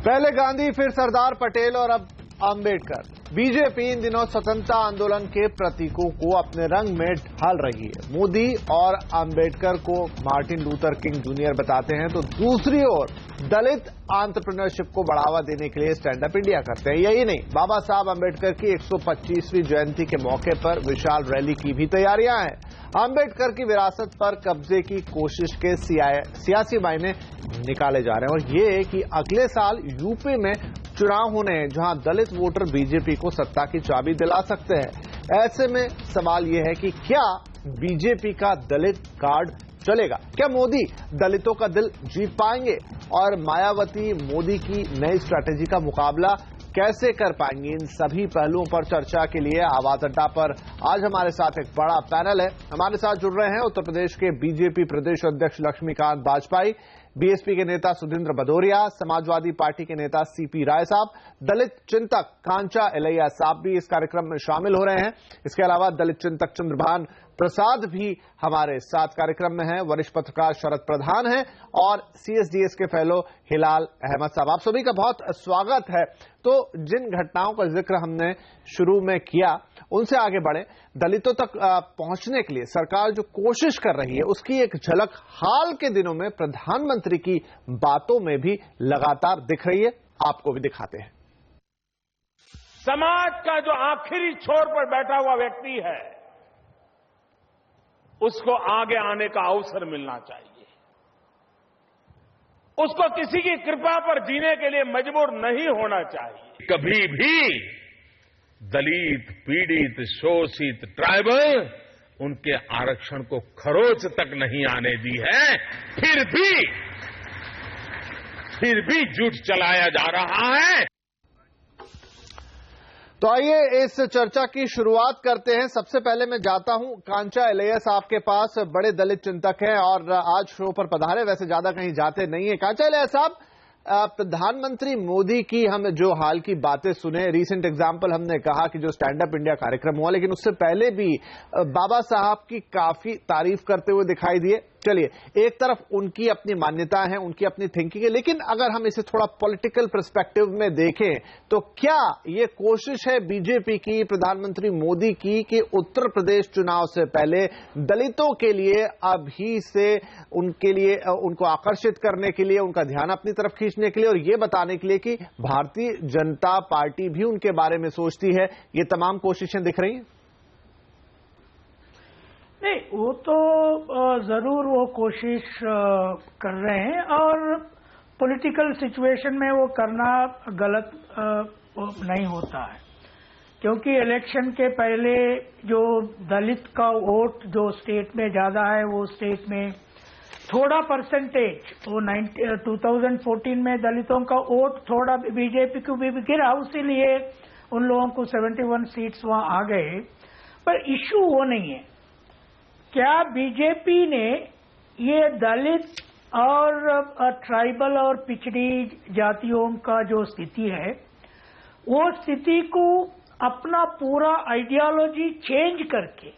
पहले गांधी, फिर सरदार पटेल और अब अंबेडकर। बीजेपी इन दिनों स्वतंत्रता आंदोलन के प्रतीकों को अपने रंग में ढाल रही है। मोदी और अंबेडकर को मार्टिन लूथर किंग जूनियर बताते हैं तो दूसरी ओर दलित एंटरप्रेन्योरशिप को बढ़ावा देने के लिए स्टैंड अप इंडिया करते हैं। यही नहीं, बाबा साहब अंबेडकर की 125वीं जयंती के मौके पर विशाल रैली की भी तैयारियां हैं। अंबेडकर की विरासत पर कब्जे की कोशिश के सियासी मायने निकाले जा रहे हैं और ये कि अगले साल यूपी में चुनाव होने हैं जहां दलित वोटर बीजेपी को सत्ता की चाबी दिला सकते हैं। ऐसे में सवाल यह है कि क्या बीजेपी का दलित कार्ड चलेगा? क्या मोदी दलितों का दिल जीत पाएंगे? और मायावती मोदी की नई स्ट्रैटेजी का मुकाबला कैसे कर पाएंगे? इन सभी पहलुओं पर चर्चा के लिए आवाज अड्डा पर आज हमारे साथ एक बड़ा पैनल है। हमारे साथ जुड़ रहे हैं उत्तर प्रदेश के बीजेपी प्रदेश अध्यक्ष लक्ष्मीकांत वाजपेयी, बीएसपी के नेता सुधींद्र भदौरिया, समाजवादी पार्टी के नेता सीपी राय साहब, दलित चिंतक कांचा इलैया साहब भी इस कार्यक्रम में शामिल हो रहे हैं। इसके अलावा दलित चिंतक चंद्रभान प्रसाद भी हमारे साथ कार्यक्रम में हैं, वरिष्ठ पत्रकार शरद प्रधान हैं और सीएसडीएस के फेलो हिलाल अहमद साहब। आप सभी का बहुत स्वागत है। तो जिन घटनाओं का जिक्र हमने शुरू में किया उनसे आगे बढ़े। दलितों तक पहुंचने के लिए सरकार जो कोशिश कर रही है उसकी एक झलक हाल के दिनों में प्रधानमंत्री की बातों में भी लगातार दिख रही है। आपको भी दिखाते हैं। समाज का जो आखिरी छोर पर बैठा हुआ व्यक्ति है उसको आगे आने का अवसर मिलना चाहिए। उसको किसी की कृपा पर जीने के लिए मजबूर नहीं होना चाहिए। कभी भी दलित, पीड़ित, शोषित, ट्राइबल उनके आरक्षण को खरोच तक नहीं आने दी है। फिर भी झूठ चलाया जा रहा है। तो आइए इस चर्चा की शुरुआत करते हैं। सबसे पहले मैं जाता हूं कांचा इलैया साहब के पास, बड़े दलित चिंतक हैं और आज शो पर पधारे, वैसे ज्यादा कहीं जाते नहीं है। कांचा इलैया साहब, प्रधानमंत्री मोदी की हम जो हाल की बातें सुने, रीसेंट एग्जाम्पल हमने कहा कि जो स्टैंड अप इंडिया कार्यक्रम हुआ, लेकिन उससे पहले भी बाबा साहब की काफी तारीफ करते हुए दिखाई दिए। चलिए, एक तरफ उनकी अपनी मान्यता है, उनकी अपनी थिंकिंग है, लेकिन अगर हम इसे थोड़ा पॉलिटिकल पर्सपेक्टिव में देखें तो क्या ये कोशिश है बीजेपी की, प्रधानमंत्री मोदी की, कि उत्तर प्रदेश चुनाव से पहले दलितों के लिए अभी से उनके लिए उनको आकर्षित करने के लिए, उनका ध्यान अपनी तरफ खींचने के लिए और ये बताने के लिए कि भारतीय जनता पार्टी भी उनके बारे में सोचती है, ये तमाम कोशिशें दिख रही हैं? नहीं, वो तो जरूर वो कोशिश कर रहे हैं और पॉलिटिकल सिचुएशन में वो करना गलत नहीं होता है, क्योंकि इलेक्शन के पहले जो दलित का वोट जो स्टेट में ज्यादा है, वो स्टेट में थोड़ा परसेंटेज, वो 2014 में दलितों का वोट थोड़ा बीजेपी को भी गिरा, इसीलिए उन लोगों को 71 सीट्स वहां आ गए। पर इश्यू वो नहीं है। क्या बीजेपी ने ये दलित और ट्राइबल और पिछड़ी जातियों का जो स्थिति है, वो स्थिति को अपना पूरा आइडियोलॉजी चेंज करके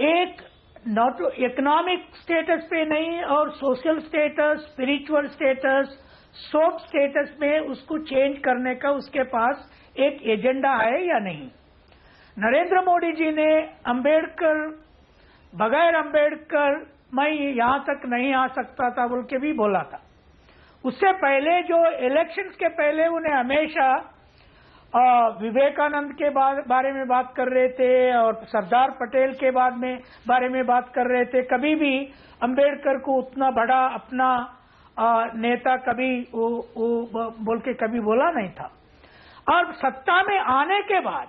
एक नॉट इकोनॉमिक स्टेटस पे नहीं और social status, spiritual status, soft status में उसको चेंज करने का उसके पास एक एजेंडा है या नहीं? नरेंद्र मोदी जी ने अंबेडकर, बगैर अंबेडकर मैं यहां तक नहीं आ सकता था बोल के भी बोला था। उससे पहले जो इलेक्शंस के पहले उन्हें हमेशा विवेकानंद के बारे में बात कर रहे थे और सरदार पटेल के बारे में बात कर रहे थे। कभी भी अंबेडकर को उतना बड़ा अपना नेता कभी वो बोल के कभी बोला नहीं था। और सत्ता में आने के बाद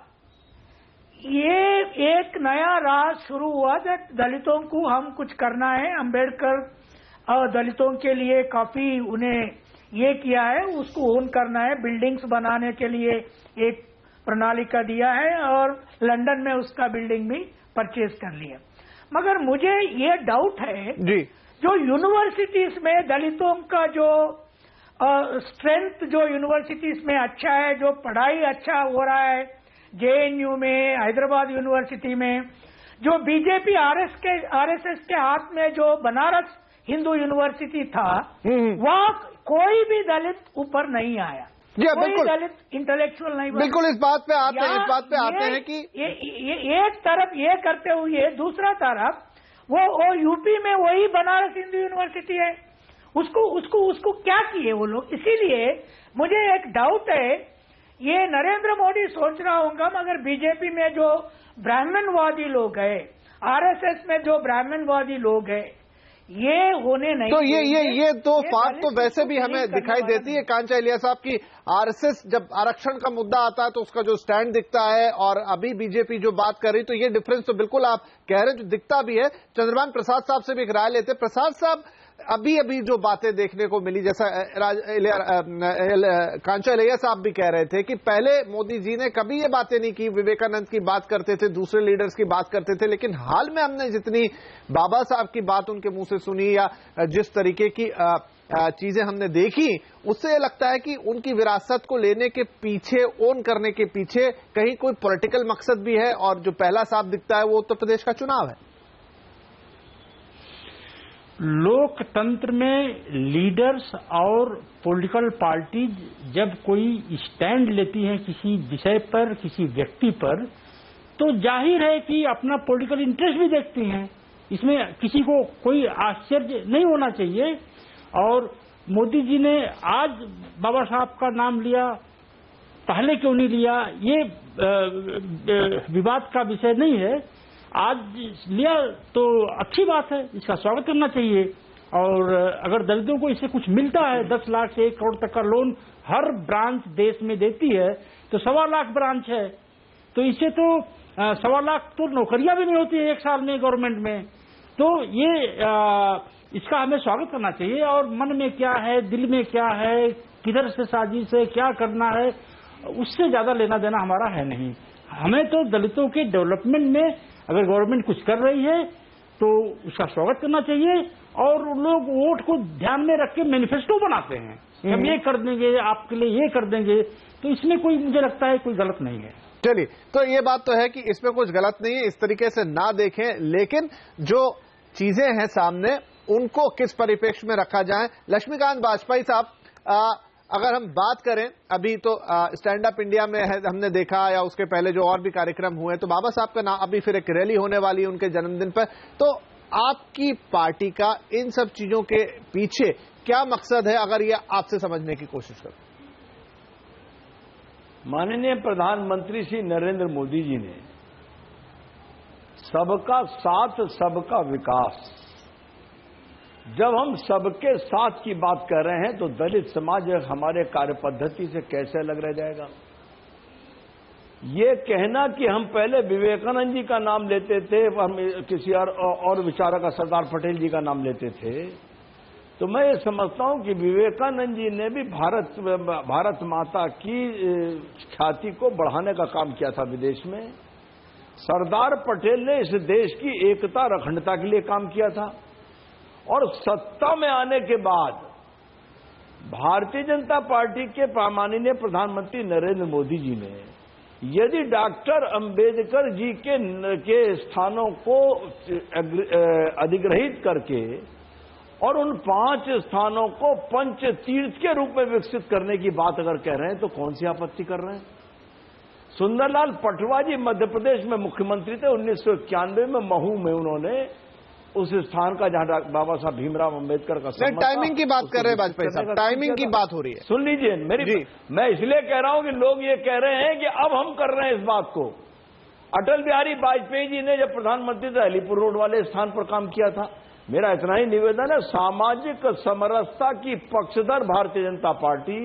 ये एक नया राज शुरू हुआ था, दलितों को हम कुछ करना है। अंबेडकर और दलितों के लिए काफी उन्हें ये किया है, उसको ओन करना है। बिल्डिंग्स बनाने के लिए एक प्रणालिका दिया है और लंदन में उसका बिल्डिंग भी परचेज कर लिया। मगर मुझे ये डाउट है जी, जो यूनिवर्सिटीज में दलितों का जो स्ट्रेंथ जो यूनिवर्सिटीज में अच्छा है, जो पढ़ाई अच्छा हो रहा है, जेएनयू में, हैदराबाद यूनिवर्सिटी में, जो बीजेपी आरएसएस के हाथ में जो बनारस हिंदू यूनिवर्सिटी था, वहाँ कोई भी दलित ऊपर नहीं आया, कोई दलित इंटेलेक्चुअल नहीं बना। बिल्कुल इस बात पे आते हैं कि एक तरफ ये करते हुए दूसरा तरफ वो यूपी में वही बनारस हिंदू यूनिवर्सिटी है, उसको क्या किए वो लोग। इसीलिए मुझे एक डाउट है, ये नरेंद्र मोदी सोच रहा होगा मगर बीजेपी में जो ब्राह्मणवादी लोग हैं, आरएसएस में जो ब्राह्मणवादी लोग हैं, ये होने नहीं। तो ये तो बात तो वैसे भी हमें दिखाई देती है कांचा इलिया साहब की, आरएसएस जब आरक्षण का मुद्दा आता है तो उसका जो स्टैंड दिखता है, और अभी बीजेपी जो बात कर रही, तो ये डिफरेंस तो बिल्कुल आप कह रहे हैं जो दिखता भी है। चंद्रभान प्रसाद साहब से भी एक राय लेते। प्रसाद साहब, अभी जो बातें देखने को मिली, जैसा कांचा इलिया साहब भी कह रहे थे कि पहले मोदी जी ने कभी ये बातें नहीं की, विवेकानंद की बात करते थे, दूसरे लीडर्स की बात करते थे, लेकिन हाल में हमने जितनी बाबा साहब की बात उनके मुंह से सुनी या जिस तरीके की चीजें हमने देखी, उससे ये लगता है कि उनकी विरासत को लेने के पीछे, ओन करने के पीछे कहीं कोई पॉलिटिकल मकसद भी है, और जो पहला साफ दिखता है वो उत्तर प्रदेश का चुनाव है। लोकतंत्र में लीडर्स और पॉलिटिकल पार्टीज जब कोई स्टैंड लेती हैं किसी विषय पर, किसी व्यक्ति पर, तो जाहिर है कि अपना पॉलिटिकल इंटरेस्ट भी देखती हैं। इसमें किसी को कोई आश्चर्य नहीं होना चाहिए। और मोदी जी ने आज बाबा साहब का नाम लिया, पहले क्यों नहीं लिया, ये विवाद का विषय नहीं है। आज लिया तो अच्छी बात है, इसका स्वागत करना चाहिए। और अगर दलितों को इससे कुछ मिलता है, 10 लाख से 1 करोड़ तक का लोन हर ब्रांच देश में देती है, तो 1.25 लाख ब्रांच है, तो इससे तो 1.25 लाख तो नौकरियां भी नहीं होती है 1 साल में गवर्नमेंट में। तो ये इसका हमें स्वागत करना चाहिए। और मन में क्या है, दिल में क्या है, किधर से साजिश है, क्या करना है, उससे ज्यादा लेना देना हमारा है नहीं। हमें तो दलितों के डेवलपमेंट में अगर गवर्नमेंट कुछ कर रही है तो उसका स्वागत करना चाहिए। और लोग वोट को ध्यान में रख के मैनिफेस्टो बनाते हैं, हम ये कर देंगे, आपके लिए ये कर देंगे, तो इसमें कोई, मुझे लगता है कोई गलत नहीं है। चलिए, तो ये बात तो है कि इसमें कुछ गलत नहीं है, इस तरीके से ना देखें, लेकिन जो चीजें हैं सामने उनको किस परिप्रेक्ष्य में रखा जाए। लक्ष्मीकांत वाजपेयी साहब, अगर हम बात करें, अभी तो स्टैंड अप इंडिया में है, हमने देखा, या उसके पहले जो और भी कार्यक्रम हुए, तो बाबा साहब का नाम, अभी फिर एक रैली होने वाली है उनके जन्मदिन पर, तो आपकी पार्टी का इन सब चीजों के पीछे क्या मकसद है, अगर ये आपसे समझने की कोशिश करें। माननीय प्रधानमंत्री श्री नरेंद्र मोदी जी ने सबका साथ सबका विकास, जब हम सबके साथ की बात कर रहे हैं तो दलित समाज हमारे कार्य पद्धति से कैसे अलग रह जाएगा। ये कहना कि हम पहले विवेकानंद जी का नाम लेते थे, हम किसी और विचारक सरदार पटेल जी का नाम लेते थे, तो मैं ये समझता हूं कि विवेकानंद जी ने भी भारत माता की ख्याति को बढ़ाने का काम किया था विदेश में। सरदार पटेल ने इस देश की एकता और अखंडता के लिए काम किया था। और सत्ता में आने के बाद भारतीय जनता पार्टी के माननीय प्रधानमंत्री नरेंद्र मोदी जी ने यदि डॉक्टर अंबेडकर जी के स्थानों को अधिग्रहित करके और उन 5 स्थानों को पंच तीर्थ के रूप में विकसित करने की बात अगर कह रहे हैं तो कौन सी आपत्ति कर रहे हैं। सुंदरलाल पटवा जी मध्य प्रदेश में मुख्यमंत्री थे, 1991 में महू में उन्होंने उस स्थान का जहां बाबा साहब भीमराव अंबेडकर का टाइमिंग की बात कर रहे हैं वाजपेयी साहब, टाइमिंग की बात हो रही है। सुन लीजिए मैं इसलिए कह रहा हूं कि लोग ये कह रहे हैं कि अब हम कर रहे हैं इस बात को। अटल बिहारी वाजपेयी जी ने जब प्रधानमंत्री थे अलीपुर रोड वाले स्थान पर काम किया था। मेरा इतना ही निवेदन है, सामाजिक समरसता की पक्षधर भारतीय जनता पार्टी,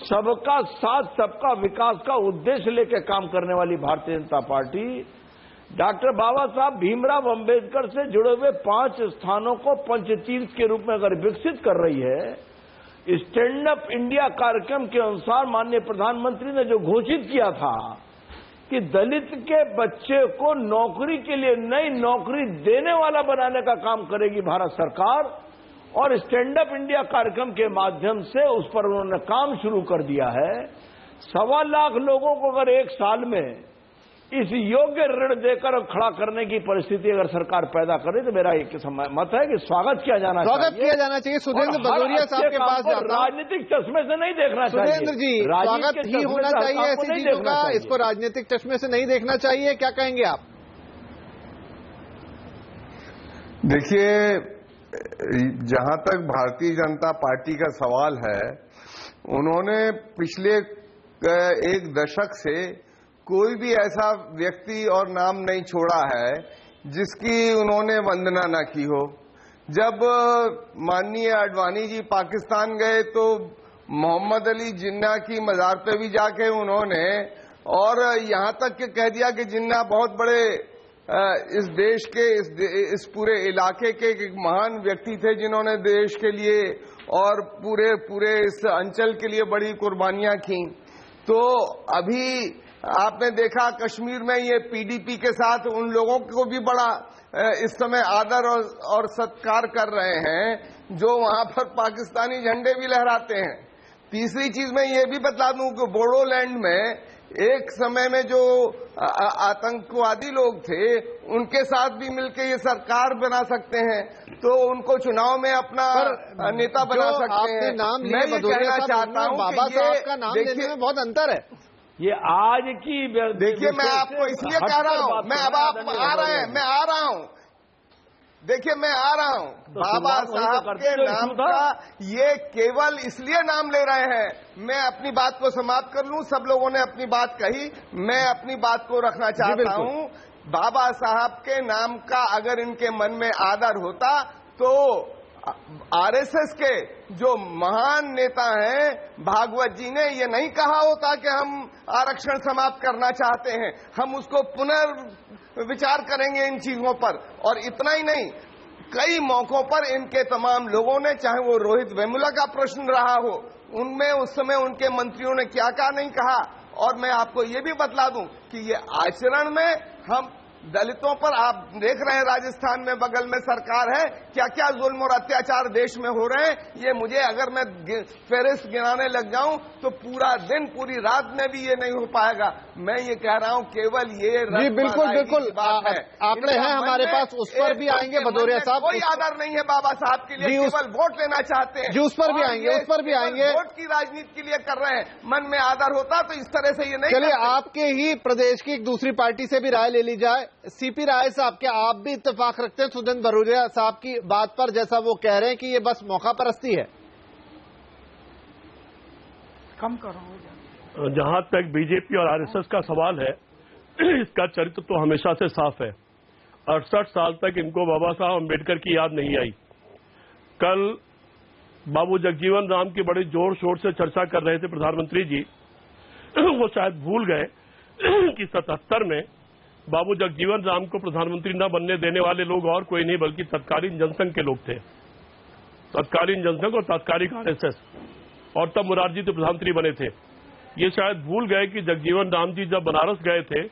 सबका साथ सबका विकास का उद्देश्य लेकर काम करने वाली भारतीय जनता पार्टी डॉक्टर बाबा साहब भीमराव अंबेडकर से जुड़े हुए 5 स्थानों को पंचतीर्थ के रूप में अगर विकसित कर रही है, स्टैंड अप इंडिया कार्यक्रम के अनुसार माननीय प्रधानमंत्री ने जो घोषित किया था कि दलित के बच्चे को नौकरी के लिए नई नौकरी देने वाला बनाने का काम करेगी भारत सरकार, और स्टैंड अप इंडिया कार्यक्रम के माध्यम से उस पर उन्होंने काम शुरू कर दिया है। 1.25 लाख लोगों को अगर 1 साल में इस योग्य ऋण देकर खड़ा करने की परिस्थिति अगर सरकार पैदा करे तो मेरा एक मत है कि स्वागत किया जाना चाहिए। सुधींद्र भदौरिया साहब के पास जाता हूं। राजनीतिक चश्मे से नहीं देखना चाहिए। सुधींद्र जी, स्वागत ही होना चाहिए ऐसी चीजों का, इसको राजनीतिक चश्मे से नहीं देखना चाहिए, क्या कहेंगे आप? देखिए, जहां तक भारतीय जनता पार्टी का सवाल है, उन्होंने पिछले एक दशक से कोई भी ऐसा व्यक्ति और नाम नहीं छोड़ा है जिसकी उन्होंने वंदना न की हो। जब माननीय आडवाणी जी पाकिस्तान गए तो मोहम्मद अली जिन्ना की मजार पे भी जाके उन्होंने, और यहां तक कि कह दिया कि जिन्ना बहुत बड़े इस देश के इस पूरे इलाके के एक महान व्यक्ति थे जिन्होंने देश के लिए और पूरे इस अंचल के लिए बड़ी कुर्बानियां की। तो अभी आपने देखा कश्मीर में ये पीडीपी के साथ उन लोगों को भी बड़ा इस समय आदर और सत्कार कर रहे हैं जो वहां पर पाकिस्तानी झंडे भी लहराते हैं। तीसरी चीज मैं ये भी बता दूं कि बोडोलैंड में एक समय में जो आतंकवादी लोग थे उनके साथ भी मिलकर ये सरकार बना सकते हैं, तो उनको चुनाव में अपना नेता बना सकते हैं। नाम मैं ये कहना चाहता हूं बाबा साहब का नाम लेने में बहुत अंतर है। ये आज की देखिए, मैं आपको इसलिए कह रहा हूं, मैं अब आप आ रहे हैं, मैं आ रहा हूं, देखिए मैं आ रहा हूं, बाबा साहब के नाम का ये केवल इसलिए नाम ले रहे हैं। मैं अपनी बात को समाप्त कर लूं, सब लोगों ने अपनी बात कही, मैं अपनी बात को रखना चाहता हूं। बाबा साहब के नाम का अगर इनके मन में आदर होता तो आरएसएस के जो महान नेता हैं भागवत जी ने ये नहीं कहा होता कि हम आरक्षण समाप्त करना चाहते हैं, हम उसको पुनर्विचार करेंगे इन चीजों पर। और इतना ही नहीं, कई मौकों पर इनके तमाम लोगों ने, चाहे वो रोहित वेमुला का प्रश्न रहा हो, उनमें उस समय उनके मंत्रियों ने क्या क्या नहीं कहा। और मैं आपको ये भी बतला दूं कि ये आचरण में हम दलितों पर, आप देख रहे हैं राजस्थान में बगल में सरकार है, क्या क्या जुल्म और अत्याचार देश में हो रहे हैं। ये मुझे अगर मैं फेरिस्त गिनाने लग जाऊं तो पूरा दिन पूरी रात में भी ये नहीं हो पाएगा। मैं ये कह रहा हूं केवल ये जी बिल्कुल बात है, आंकड़े हैं हमारे पास, उस पर भी आएंगे भदौरिया साहब। कोई आदर नहीं है बाबा साहब के लिए, केवल वोट लेना चाहते हैं जी, उस पर भी आएंगे, उस पर भी आएंगे। वोट की राजनीति के लिए कर रहे हैं, मन में आदर होता तो इस तरह से ये नहीं। चलिए, आपके ही प्रदेश की एक दूसरी पार्टी से भी राय ले ली जाए। सीपी राय साहब, क्या आप भी इत्तेफाक रखते हैं सुधींद्र भदौरिया साहब की बात पर, जैसा वो कह रहे हैं कि ये बस मौका परस्ती है? कम करो। जहां तक बीजेपी और आरएसएस का सवाल है, इसका चरित्र तो हमेशा से साफ है। 68 साल तक इनको बाबा साहब अम्बेडकर की याद नहीं आई। कल बाबू जगजीवन राम की बड़े जोर शोर से चर्चा कर रहे थे प्रधानमंत्री जी, वो शायद भूल गए कि 77 में बाबू जगजीवन राम को प्रधानमंत्री न बनने देने वाले लोग और कोई नहीं बल्कि तत्कालीन जनसंघ के लोग थे। तत्कालीन जनसंघ और तात्कालिक आरएसएस, और तब मुरारजी तो प्रधानमंत्री बने थे। ये शायद भूल गए कि जगजीवन राम जी जब बनारस गए थे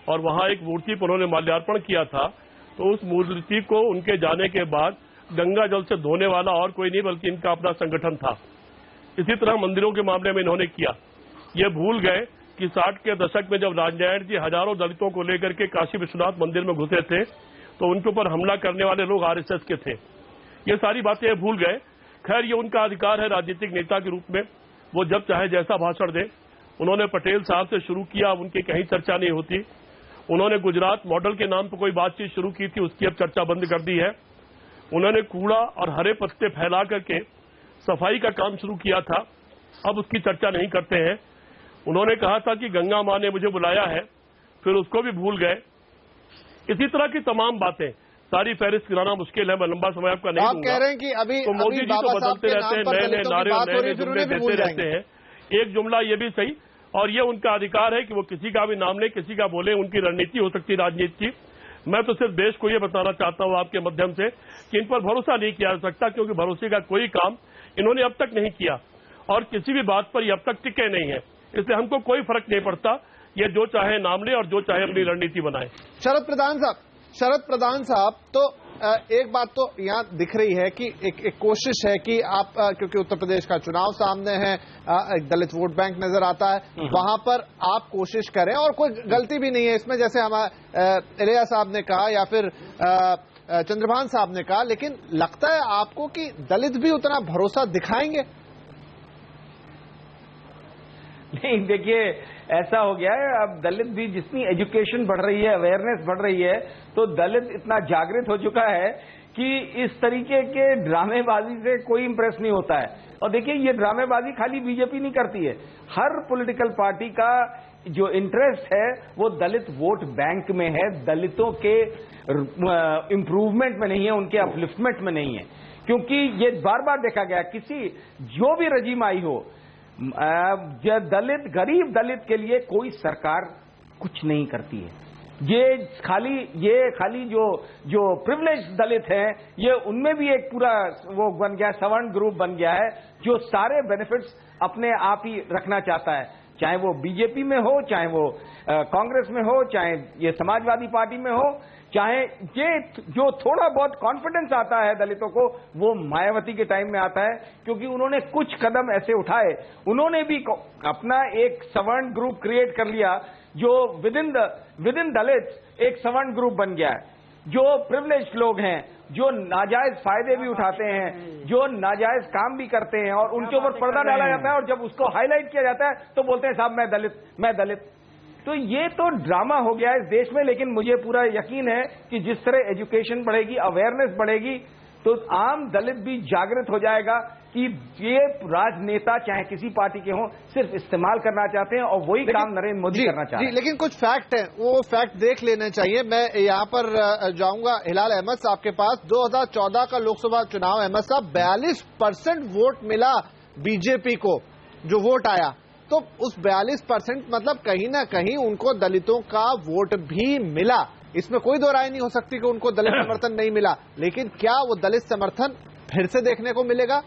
और वहां एक मूर्ति पर उन्होंने माल्यार्पण किया था, तो उस मूर्ति को उनके जाने के बाद गंगा जल से धोने वाला और कोई नहीं बल्कि इनका अपना संगठन था। इसी तरह मंदिरों के मामले में इन्होंने किया। ये भूल गए कि 60 के दशक में जब राजनारायण जी हजारों दलितों को लेकर के काशी विश्वनाथ मंदिर में घुसे थे तो उनके ऊपर हमला करने वाले लोग आरएसएस के थे। ये सारी बातें भूल गए। खैर, ये उनका अधिकार है राजनीतिक नेता के रूप में, वो जब चाहे जैसा भाषण दे। उन्होंने पटेल साहब से शुरू किया, अब उनकी कहीं चर्चा नहीं होती। उन्होंने गुजरात मॉडल के नाम पर कोई बातचीत शुरू की थी, उसकी अब चर्चा बंद कर दी है। उन्होंने कूड़ा और हरे पत्ते फैला करके सफाई का काम शुरू किया था, अब उसकी चर्चा नहीं करते हैं। उन्होंने कहा था कि गंगा मां ने मुझे बुलाया है, फिर उसको भी भूल गए। इसी तरह की तमाम बातें, सारी फहरिस्त गिनाना मुश्किल है, मैं लंबा समय आपका नहीं दूंगा। आप कह रहे हैं कि अभी तो मोदी जी तो बदलते रहते हैं, नए नए नारे और नए नए जुमले देते रहते हैं। एक जुमला ये भी सही, और ये उनका अधिकार है कि वो किसी का भी नाम ले, किसी का बोले, उनकी रणनीति हो सकती है राजनीति की। मैं तो सिर्फ देश को ये बताना चाहता हूं आपके माध्यम से कि इन पर भरोसा नहीं किया जा सकता, क्योंकि भरोसे का कोई काम इन्होंने अब तक नहीं किया और किसी भी बात पर ये अब तक टिके नहीं है। इसलिए हमको कोई फर्क नहीं पड़ता, ये जो चाहे नाम ले और जो चाहे अपनी रणनीति बनाए। शरद प्रधान साहब, तो एक बात तो यहाँ दिख रही है कि एक कोशिश है कि आप क्योंकि उत्तर प्रदेश का चुनाव सामने है, एक दलित वोट बैंक नजर आता है, वहां पर आप कोशिश करें और कोई गलती भी नहीं है इसमें, जैसे हमारे इलिया साहब ने कहा या फिर चंद्रभान साहब ने कहा, लेकिन लगता है आपको कि दलित भी उतना भरोसा दिखाएंगे? नहीं, देखिए ऐसा हो गया है, अब दलित भी जितनी एजुकेशन बढ़ रही है, अवेयरनेस बढ़ रही है, तो दलित इतना जागृत हो चुका है कि इस तरीके के ड्रामेबाजी से कोई इंप्रेस नहीं होता है। और देखिए, ये ड्रामेबाजी खाली बीजेपी नहीं करती है, हर पॉलिटिकल पार्टी का जो इंटरेस्ट है वो दलित वोट बैंक में है, दलितों के इंप्रूवमेंट में नहीं है, उनके अपलिफ्टमेंट में नहीं है। क्योंकि ये बार बार देखा गया, किसी जो भी रजीम आई हो, दलित, गरीब दलित के लिए कोई सरकार कुछ नहीं करती है। ये खाली जो प्रिविलेज दलित हैं, ये उनमें भी एक पूरा वो बन गया, सवर्ण ग्रुप बन गया है, जो सारे बेनिफिट्स अपने आप ही रखना चाहता है, चाहे वो बीजेपी में हो, चाहे वो कांग्रेस में हो, चाहे ये समाजवादी पार्टी में हो, चाहे ये जो थोड़ा बहुत कॉन्फिडेंस आता है दलितों को, वो मायावती के टाइम में आता है, क्योंकि उन्होंने कुछ कदम ऐसे उठाए, उन्होंने भी अपना एक सवर्ण ग्रुप क्रिएट कर लिया, जो विद इन दलित एक सवर्ण ग्रुप बन गया है, जो प्रिविलेज्ड लोग हैं, जो नाजायज फायदे भी उठाते हैं, जो नाजायज काम भी करते हैं, और उनके ऊपर पर्दा डाला जाता है, और जब उसको हाईलाइट किया जाता है तो बोलते हैं साहब मैं दलित। तो ये तो ड्रामा हो गया है इस देश में। लेकिन मुझे पूरा यकीन है कि जिस तरह एजुकेशन बढ़ेगी, अवेयरनेस बढ़ेगी, तो आम दलित भी जागृत हो जाएगा कि ये राजनेता चाहे किसी पार्टी के हों, सिर्फ इस्तेमाल करना चाहते हैं, और वही काम नरेंद्र मोदी करना चाहते हैं। लेकिन कुछ फैक्ट हैं, वो फैक्ट देख लेने चाहिए। मैं यहाँ पर जाऊंगा हिलाल अहमद साहब के पास। 2014 का लोकसभा चुनाव, अहमद साहब, 42% वोट मिला बीजेपी को, जो वोट आया, तो उस 42% मतलब कहीं ना कहीं उनको दलितों का वोट भी मिला। इसमें कोई दो राय नहीं हो सकती कि उनको दलित समर्थन नहीं मिला, लेकिन क्या वो दलित समर्थन फिर से देखने को मिलेगा?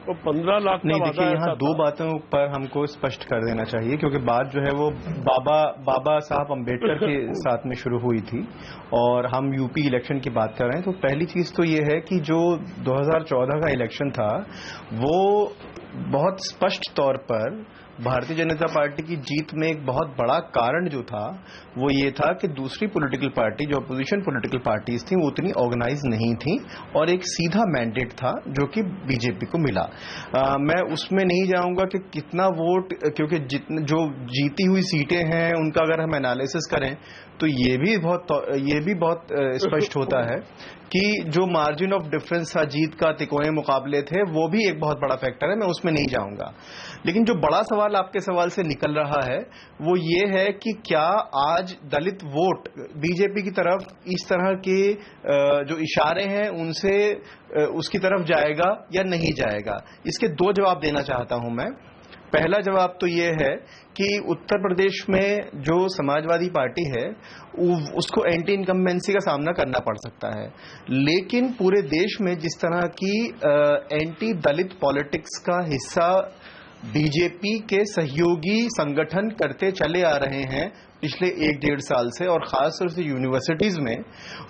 तो 15 लाख नहीं, देखिए यहाँ दो बातों पर हमको स्पष्ट कर देना चाहिए, क्योंकि बात जो है वो बाबा साहब अम्बेडकर के साथ में शुरू हुई थी और हम यूपी इलेक्शन की बात कर रहे हैं। तो पहली चीज तो ये है कि जो 2014 का इलेक्शन था, वो बहुत स्पष्ट तौर पर भारतीय जनता पार्टी की जीत में एक बहुत बड़ा कारण जो था वो ये था कि दूसरी पॉलिटिकल पार्टी, जो अपोजिशन पॉलिटिकल पार्टीज थी, वो उतनी ऑर्गेनाइज नहीं थी, और एक सीधा मैंडेट था जो कि बीजेपी को मिला। मैं उसमें नहीं जाऊंगा कि कितना वोट, क्योंकि जो जीती हुई सीटें हैं उनका अगर हम एनालिसिस करें तो ये भी बहुत स्पष्ट होता है कि जो मार्जिन ऑफ डिफरेंस था, जीत का तिकोने मुकाबले थे, वो भी एक बहुत बड़ा फैक्टर है। मैं उसमें नहीं जाऊंगा, लेकिन जो बड़ा सवाल आपके सवाल से निकल रहा है वो ये है कि क्या आज दलित वोट बीजेपी की तरफ इस तरह के जो इशारे हैं उनसे उसकी तरफ जाएगा या नहीं जाएगा। इसके दो जवाब देना चाहता हूं मैं। पहला जवाब तो ये है कि उत्तर प्रदेश में जो समाजवादी पार्टी है उसको एंटी इनकम्बेंसी का सामना करना पड़ सकता है, लेकिन पूरे देश में जिस तरह की एंटी दलित पॉलिटिक्स का हिस्सा बीजेपी के सहयोगी संगठन करते चले आ रहे हैं पिछले 1-1.5 साल से, और खासतौर से यूनिवर्सिटीज में,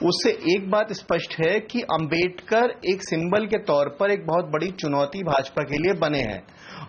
उससे एक बात स्पष्ट है कि अंबेडकर एक सिंबल के तौर पर एक बहुत बड़ी चुनौती भाजपा के लिए बने हैं,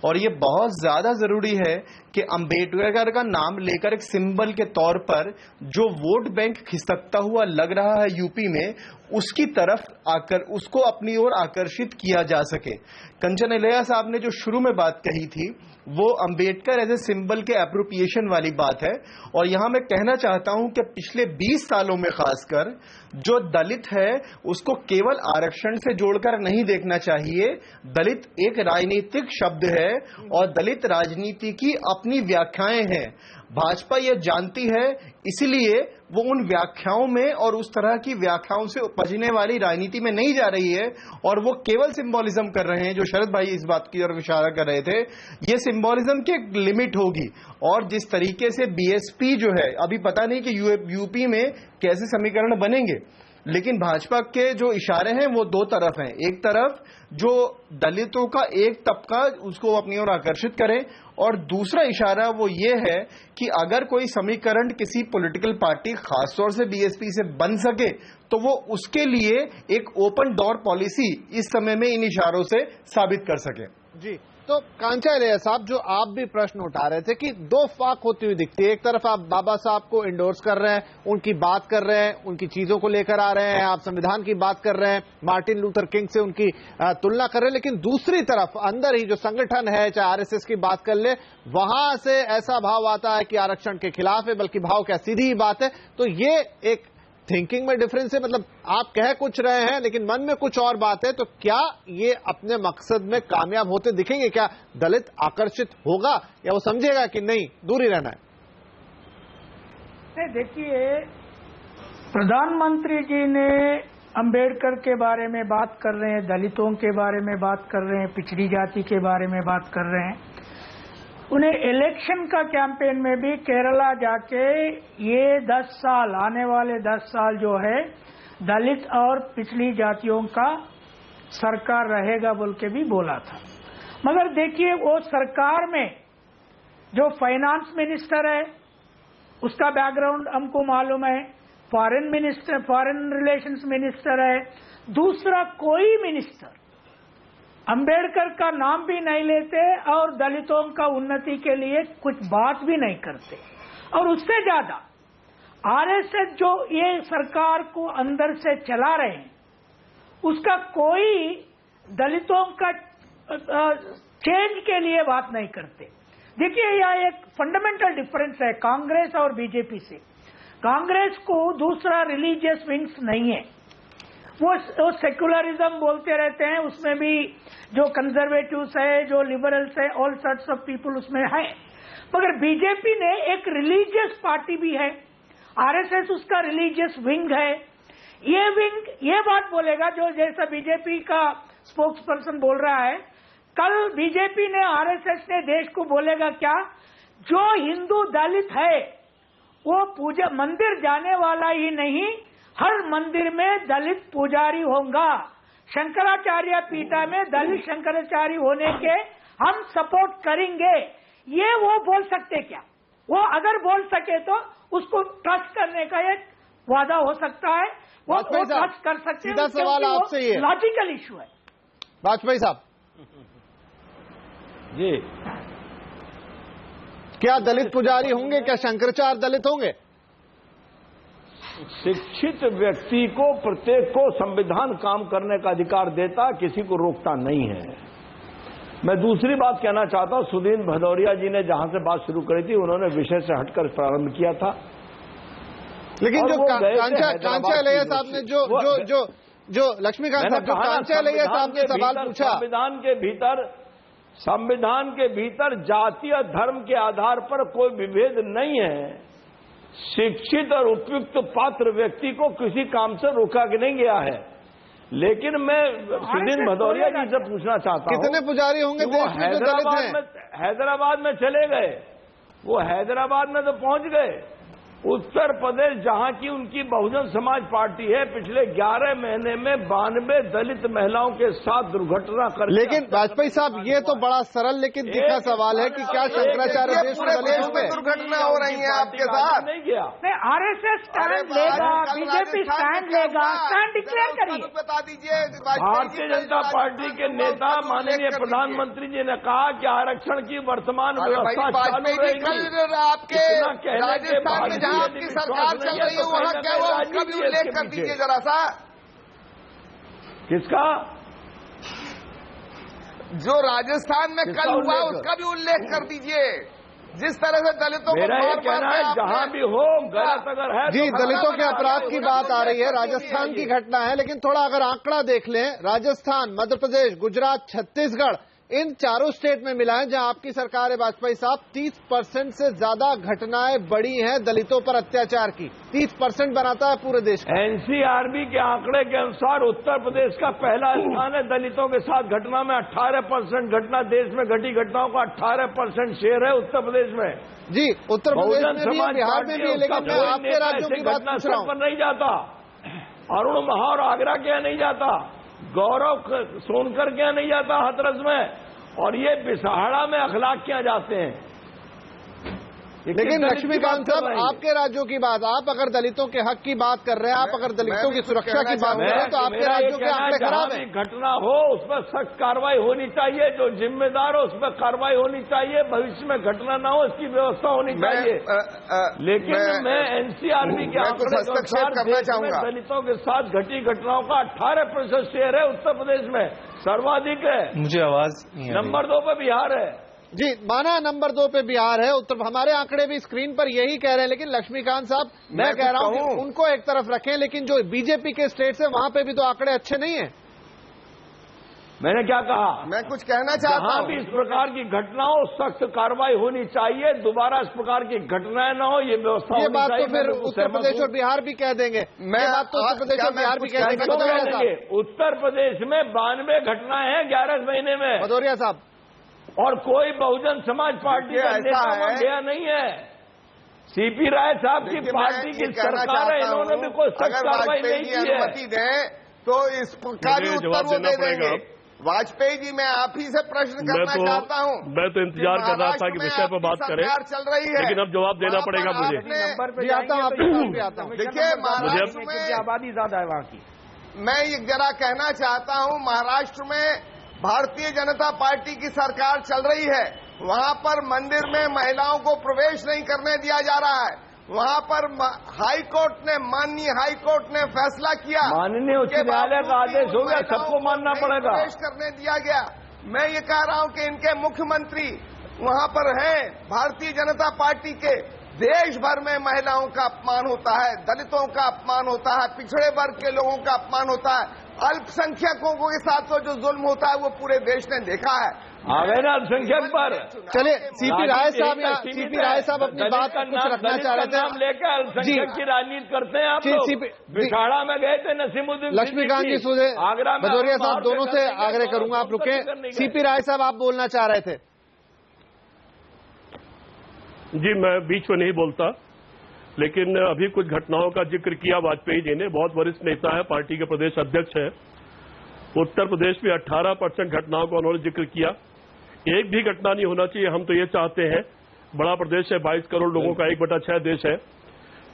और ये बहुत ज्यादा जरूरी है कि अंबेडकर का नाम लेकर एक सिंबल के तौर पर जो वोट बैंक खिसकता हुआ लग रहा है यूपी में, उसकी तरफ आकर उसको अपनी ओर आकर्षित किया जा सके। कंचन इलिया साहब ने जो शुरू में बात कही थी वो अंबेडकर एज ए सिंबल के एप्रोप्रिएशन वाली बात है, और यहां मैं कहना चाहता हूं कि पिछले 20 सालों में खासकर जो दलित है उसको केवल आरक्षण से जोड़कर नहीं देखना चाहिए। दलित एक राजनीतिक शब्द है और दलित राजनीति की अपनी व्याख्याएं हैं। भाजपा यह जानती है, इसलिए वो उन व्याख्याओं में और उस तरह की व्याख्याओं से उपजने वाली राजनीति में नहीं जा रही है, और वो केवल सिंबॉलिज्म कर रहे हैं। जो शरद भाई इस बात की तरफ इशारा कर रहे थे, ये सिंबॉलिज्म की एक लिमिट होगी, और जिस तरीके से बीएसपी जो है, अभी पता नहीं कि यूपी में कैसे समीकरण बनेंगे, लेकिन भाजपा के जो इशारे हैं वो दो तरफ हैं। एक तरफ जो दलितों का एक तबका उसको अपनी ओर आकर्षित करे, और दूसरा इशारा वो ये है कि अगर कोई समीकरण किसी पॉलिटिकल पार्टी खासतौर से बीएसपी से बन सके तो वो उसके लिए एक ओपन डोर पॉलिसी इस समय में इन इशारों से साबित कर सके। जी, तो कांचा इलैया साहब, जो आप भी प्रश्न उठा रहे थे कि दो फाक होती हुई दिखती है। एक तरफ आप बाबा साहब को इंडोर्स कर रहे हैं, उनकी बात कर रहे हैं, उनकी चीजों को लेकर आ रहे हैं, आप संविधान की बात कर रहे हैं, मार्टिन लूथर किंग से उनकी तुलना कर रहे हैं, लेकिन दूसरी तरफ अंदर ही जो संगठन है, चाहे आरएसएस की बात कर ले, वहां से ऐसा भाव आता है कि आरक्षण के खिलाफ है, बल्कि भाव क्या सीधी ही बात है। तो ये एक थिंकिंग में डिफरेंस है, मतलब आप कह कुछ रहे हैं लेकिन मन में कुछ और बात है। तो क्या ये अपने मकसद में कामयाब होते दिखेंगे? क्या दलित आकर्षित होगा या वो समझेगा कि नहीं, दूर ही रहना है? नहीं, देखिए, प्रधानमंत्री जी ने अंबेडकर के बारे में बात कर रहे हैं, दलितों के बारे में बात कर रहे हैं, पिछड़ी जाति के बारे में बात कर रहे हैं। उन्हें इलेक्शन का कैंपेन में भी केरला जाके ये 10 साल, आने वाले 10 साल जो है दलित और पिछड़ी जातियों का सरकार रहेगा बोल के भी बोला था। मगर देखिए, वो सरकार में जो फाइनेंस मिनिस्टर है उसका बैकग्राउंड हमको मालूम है, फॉरेन रिलेशंस मिनिस्टर है, दूसरा कोई मिनिस्टर अंबेडकर का नाम भी नहीं लेते और दलितों का उन्नति के लिए कुछ बात भी नहीं करते। और उससे ज्यादा आरएसएस जो ये सरकार को अंदर से चला रहे हैं, उसका कोई दलितों का चेंज के लिए बात नहीं करते। देखिए, यह एक फंडामेंटल डिफरेंस है कांग्रेस और बीजेपी से। कांग्रेस को दूसरा रिलीजियस विंग्स नहीं है, वो सेक्युलरिज्म बोलते रहते हैं, उसमें भी जो कंजर्वेटिव्स है, जो लिबरल्स है, ऑल सॉर्ट्स ऑफ पीपल उसमें है। मगर बीजेपी ने एक रिलीजियस पार्टी भी है, आरएसएस उसका रिलीजियस विंग है। ये विंग ये बात बोलेगा, जो जैसा बीजेपी का स्पोक्स पर्सन बोल रहा है, कल बीजेपी ने, आरएसएस ने देश को बोलेगा क्या, जो हिंदू दलित है वो पूजा मंदिर जाने वाला ही नहीं, हर मंदिर में दलित पुजारी होगा। शंकराचार्य पीठा में दलित शंकराचार्य होने के हम सपोर्ट करेंगे। ये वो बोल सकते क्या? वो अगर बोल सके तो उसको ट्रस्ट करने का एक वादा हो सकता है, वो ट्रस्ट कर सकते हैं। सीधा सवाल आपसे ये लॉजिकल इशू है। वाजपेयी साहब जी, क्या दलित पुजारी होंगे? क्या शंकराचार्य दलित होंगे? शिक्षित व्यक्ति को, प्रत्येक को संविधान काम करने का अधिकार देता, किसी को रोकता नहीं है। मैं दूसरी बात कहना चाहता हूं, सुदीन भदौरिया जी ने जहां से बात शुरू करी थी, उन्होंने विषय से हटकर प्रारंभ किया था। लेकिन जो कांचा इलैया साहब ने जो लक्ष्मीकांत साहब, जो कांचा इलैया साहब ने सवाल पूछा, संविधान के भीतर जाति और धर्म के आधार पर कोई विभेद नहीं है। शिक्षित और उपयुक्त पात्र व्यक्ति को किसी काम से रोका नहीं गया है। लेकिन मैं सुदीन भदौरिया जी से पूछना चाहता हूं, कितने पुजारी होंगे देश में जो दलित हैं? हैदराबाद में चले गए, वो हैदराबाद में तो पहुंच गए। उत्तर प्रदेश जहां की उनकी बहुजन समाज पार्टी है, पिछले 11 महीने में 92 दलित महिलाओं के साथ दुर्घटना कर। लेकिन वाजपेयी साहब, ये तो बड़ा सरल लेकिन तीखा सवाल है कि क्या शंकराचार्य देश में दुर्घटना हो रही है आपके साथ? नहीं गया, आरएसएस स्टैंड लेगा, बीजेपी स्टैंड लेगा, स्टैंड डिक्लेयर करिए। बता दीजिए। भारतीय जनता पार्टी के नेता माननीय प्रधानमंत्री जी ने कहा कि आरक्षण की वर्तमान व्यवस्था चालू रहेगी। आपके राजस्थान में आपकी सरकार चल रही है, वहां क्या हुआ उसका भी उल्लेख कर दीजिए जरा सा। किसका? जो राजस्थान में कल हुआ उसका भी उल्लेख कर दीजिए। जिस तरह से दलितों को मेरा ये कहना है, जहां भी हो, गलत अगर है जी, दलितों के अपराध की बात आ रही है, राजस्थान की घटना है, लेकिन थोड़ा अगर आंकड़ा देख लें, राजस्थान, मध्य प्रदेश, गुजरात, छत्तीसगढ़, इन चारों स्टेट में मिला है जहां आपकी सरकार है वाजपेयी साहब, 30% से ज्यादा घटनाएं बढ़ी हैं दलितों पर अत्याचार की। 30% बनाता है पूरे देश का। एनसीआरबी के आंकड़े के अनुसार उत्तर प्रदेश का पहला स्थान है दलितों के साथ घटना में। 18% घटना, देश में घटी घटनाओं का 18% शेयर है उत्तर प्रदेश में। जी, उत्तर प्रदेश में भी, बिहार में भी, लेकिन मैं आपके राज्यों की बात पूछ रहा हूं। पर नहीं जाता। अरुण महावर आगरा क्या नहीं जाता, गौरव सोनकर क्या नहीं जाता हाथरस में, और ये बिसाहड़ा में अखलाक क्या जाते हैं। लेकिन लक्ष्मीकांत साहब, आपके राज्यों की बात, आप अगर दलितों के हक की बात कर रहे हैं, आप अगर दलितों की सुरक्षा की बात कर रहे हैं, तो आपके राज्यों के आंकड़े खराब हैं। घटना हो उस पर सख्त कार्रवाई होनी चाहिए, जो जिम्मेदार हो उस पर कार्रवाई होनी चाहिए, भविष्य में घटना ना हो इसकी व्यवस्था होनी चाहिए। लेकिन मैं एनसीआरबी के आंकड़े करना चाहूंगा, दलितों के साथ घटी घटनाओं का 18% शेयर है उत्तर प्रदेश में, सर्वाधिक है। मुझे आवाज नंबर 2 पे बिहार है। जी, माना नंबर 2 पे बिहार है, उत्तर हमारे आंकड़े भी स्क्रीन पर यही कह रहे हैं। लेकिन लक्ष्मीकांत साहब, मैं कह रहा हूं कि उनको एक तरफ रखें, लेकिन जो बीजेपी के स्टेट्स है वहां पे भी तो आंकड़े अच्छे नहीं है। मैंने क्या कहा, मैं कुछ कहना चाहता हूं। भी इस प्रकार की घटनाओं सख्त कार्रवाई होनी चाहिए, दोबारा इस प्रकार की घटनाएं न हो, ये व्यवस्था ये बात तो फिर उत्तर प्रदेश और बिहार भी कह देंगे। मैं बात तो उत्तर प्रदेश और बिहार भी कह देंगे। उत्तर प्रदेश में 92 घटनाएं हैं 11 महीने में, भदौरिया साहब, और कोई बहुजन समाज पार्टी का नेता गया नहीं है। सीपी राय साहब की पार्टी की सरकार है, इन्होंने भी कोई सख्त कार्रवाई नहीं की है। अनुमति दें तो इसका भी उत्तर वो दे देंगे। वाजपेयी जी, मैं आप ही से प्रश्न करना चाहता हूँ। मैं तो इंतजार कर रहा था कि विषय पर बात करें, चल रही है, लेकिन अब जवाब देना पड़ेगा मुझे। देखिए, महाराष्ट्र में आबादी ज्यादा है वहाँ की। मैं ये जरा कहना चाहता हूँ, महाराष्ट्र में भारतीय जनता पार्टी की सरकार चल रही है, वहां पर मंदिर में महिलाओं को प्रवेश नहीं करने दिया जा रहा है। वहां पर माननीय हाई कोर्ट ने फैसला किया, माननीय उच्च न्यायालय का आदेश हो गया, सबको मानना पड़ेगा, प्रवेश करने दिया गया। मैं ये कह रहा हूं कि इनके मुख्यमंत्री वहां पर हैं भारतीय जनता पार्टी के, देश भर में महिलाओं का अपमान होता है, दलितों का अपमान होता है, पिछड़े वर्ग के लोगों का अपमान होता है, अल्पसंख्यकों के साथ जो जुल्म होता है वो पूरे देश ने देखा है। आ गए ना अल्पसंख्यक पर। चलिए, सीपी राय साहब अपनी बात कुछ रखना चाह रहे थे। नाम लेकर अल्पसंख्यक की राजनीति करते हैं आप लोग। बिछाड़ा में गए थे नसीमुद्दीन लक्ष्मीकांत जी, सुधे आगरा में, भदौरिया साहब, दोनों से आग्रह करूंगा आप रुके। सीपी राय साहब, आप बोलना चाह रहे थे। जी, मैं बीच में नहीं बोलता, लेकिन अभी कुछ घटनाओं का जिक्र किया वाजपेयी जी ने। बहुत वरिष्ठ नेता है, पार्टी के प्रदेश अध्यक्ष है। उत्तर प्रदेश में 18% घटनाओं का उन्होंने जिक्र किया। एक भी घटना नहीं होना चाहिए, हम तो ये चाहते हैं। बड़ा प्रदेश है, 22 करोड़ लोगों का 1/6 देश है,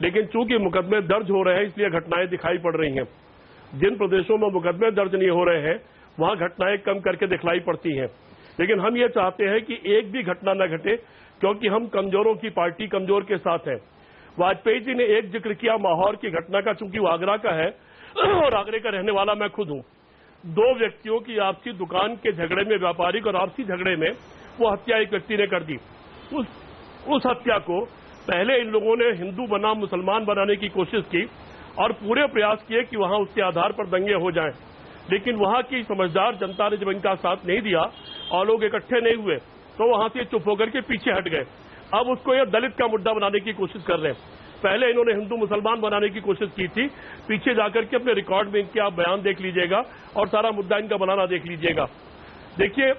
लेकिन चूंकि मुकदमे दर्ज हो रहे हैं इसलिए घटनाएं दिखाई पड़ रही हैं। जिन प्रदेशों में मुकदमे दर्ज नहीं हो रहे हैं वहां घटनाएं कम करके दिखलाई पड़ती हैं। लेकिन हम ये चाहते हैं कि एक भी घटना न घटे, क्योंकि हम कमजोरों की पार्टी, कमजोर के साथ है। वाजपेयी जी ने एक जिक्र किया माहौर की घटना का, चूंकि वो आगरा का है और आगरे का रहने वाला मैं खुद हूं। 2 व्यक्तियों की आपसी दुकान के झगड़े में, व्यापारिक और आपसी झगड़े में वो हत्या एक व्यक्ति ने कर दी। उस हत्या को पहले इन लोगों ने हिंदू बनाम मुसलमान बनाने की कोशिश की और पूरे प्रयास किए कि वहां उसके आधार पर दंगे हो जाएं। लेकिन वहां की समझदार जनता ने जब इनका साथ नहीं दिया और लोग इकट्ठे नहीं हुए तो वहां से चुप होकर के पीछे हट गए। अब उसको यह दलित का मुद्दा बनाने की कोशिश कर रहे हैं। पहले इन्होंने हिंदू मुसलमान बनाने की कोशिश की थी, पीछे जाकर के अपने रिकॉर्ड में इनके आप बयान देख लीजिएगा और सारा मुद्दा इनका बनाना देख लीजिएगा। देखिए,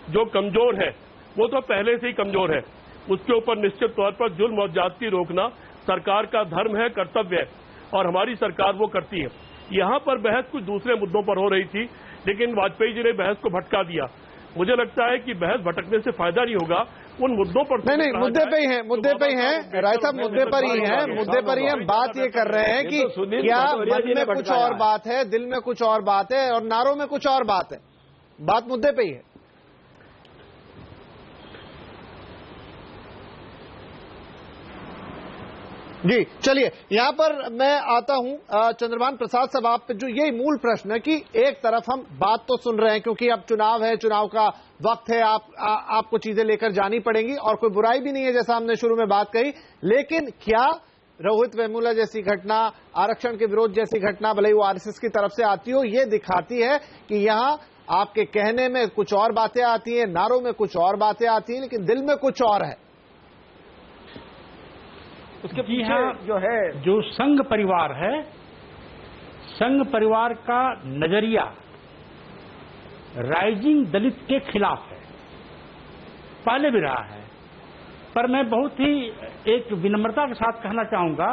जो कमजोर है वो तो पहले से ही कमजोर है, उसके ऊपर निश्चित तौर पर जुल्म और ज्यादती रोकना सरकार का धर्म है, कर्तव्य है, और हमारी सरकार वो करती है। यहां पर बहस कुछ दूसरे मुद्दों पर हो रही थी, लेकिन वाजपेयी जी ने बहस को भटका दिया। मुझे लगता है कि बहस भटकने से फायदा नहीं होगा, उन मुद्दों पर नहीं, मुद्दे पे ही हैं, मुद्दे पे ही हैं राय साहब, मुद्दे पर ही हैं, मुद्दे पर ही हम बात ये कर रहे हैं कि क्या मन में कुछ और बात है, दिल में कुछ और बात है और नारों में कुछ और बात है। बात मुद्दे पे ही है। जी, चलिए यहाँ पर मैं आता हूं चंद्रभान प्रसाद साहब, आप जो यही मूल प्रश्न है कि एक तरफ हम बात तो सुन रहे हैं क्योंकि अब चुनाव है, चुनाव का वक्त है, आपको चीजें लेकर जानी पड़ेंगी और कोई बुराई भी नहीं है जैसा हमने शुरू में बात कही। लेकिन क्या रोहित वेमुला जैसी घटना, आरक्षण के विरोध जैसी घटना, भले ही वो आरएसएस की तरफ से आती हो, ये दिखाती है कि यहाँ आपके कहने में कुछ और बातें आती हैं, नारों में कुछ और बातें आती हैं, लेकिन दिल में कुछ और है। उसके पीछे जो है, जो संघ परिवार है, संघ परिवार का नजरिया राइजिंग दलित के खिलाफ है, पहले भी रहा है। पर मैं बहुत ही एक विनम्रता के साथ कहना चाहूंगा,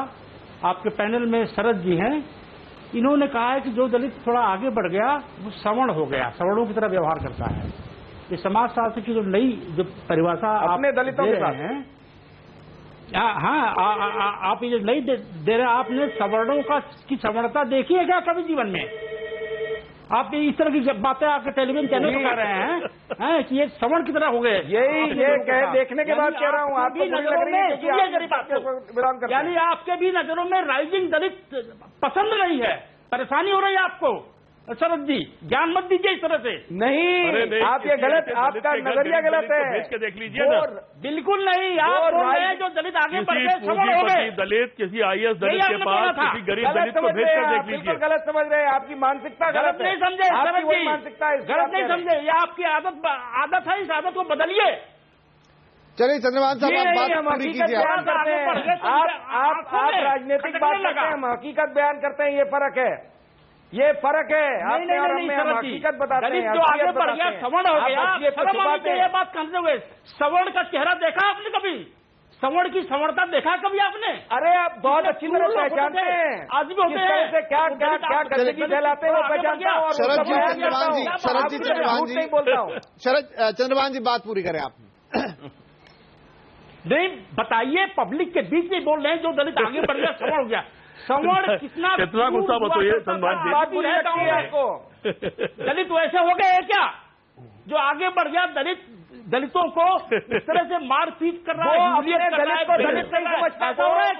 आपके पैनल में शरद जी हैं, इन्होंने कहा है कि जो दलित थोड़ा आगे बढ़ गया वो सवर्ण हो गया, सवर्णों की तरह व्यवहार करता है। ये समाजशास्त्र की जो नई जो परिभाषा अपने दलितों के साथ हैं, हाँ, आप ये नहीं दे रहे, आपने सवर्णों की सवर्णता देखी है क्या कभी जीवन में? आप इस तरह की बातें आपके टेलीविजन चैनल पर कर रहे हैं कि ये सवर्ण की तरह हो गए। देखने के बाद कह रहा हूँ, आपकी नजरों में, यानी आपके भी नजरों में राइजिंग दलित पसंद नहीं है, परेशानी हो रही है आपको। शरद जी, ज्ञान मत दीजिए इस तरह से। नहीं, आप ये गलत, आपका नजरिया गलत है। भेज के देख लीजिए ना। बिल्कुल नहीं, आप बोल रहे हैं जो दलित आगे बढ़ गए सवर्ण हो गए। दलित किसी IAS दलित के पास किसी गरीब दलित को भेज कर देख लीजिए। गलत समझ रहे हैं, आपकी मानसिकता गलत नहीं समझे शरद जी, मानसिकता गलत नहीं समझे, ये आपकी आदत है, इस आदत को बदलिए। चलिए चंद्रभान साहब, आप बात पूरी कीजिए। आप राजनीतिक बात करते हैं, हम हकीकत बयान करते हैं, ये फर्क है, ये फर्क है। आपने और हमें हम हकीकत बताते हैं। जो आगे बढ़ गया सवर्ण हो गया, ये बात करते हुए सवर्ण का चेहरा देखा आपने कभी? सवर्ण की सवर्णता देखा कभी आपने? अरे आप बहुत अच्छी तरह पहचानते हैं, आज भी होते हैं, क्या गंदगी फैलाते हैं वो पहचानता हूँ। शरद जी, चंद्रभान जी, बोलता हूँ। चंद्रभान जी, बात पूरी करें आप। नहीं, बताइए, पब्लिक के बीच में बोल रहे हैं जो दलित आगे बढ़ गया सवर्ण हो गया। सवर्ण कितना गुस्सा बताइए चंद्रभान जी, आपको दलित वैसे हो गए हैं क्या जो आगे बढ़ गया? दलितों को इस तरह से मारपीट कर रहा है, दलित को दलित नहीं समझता,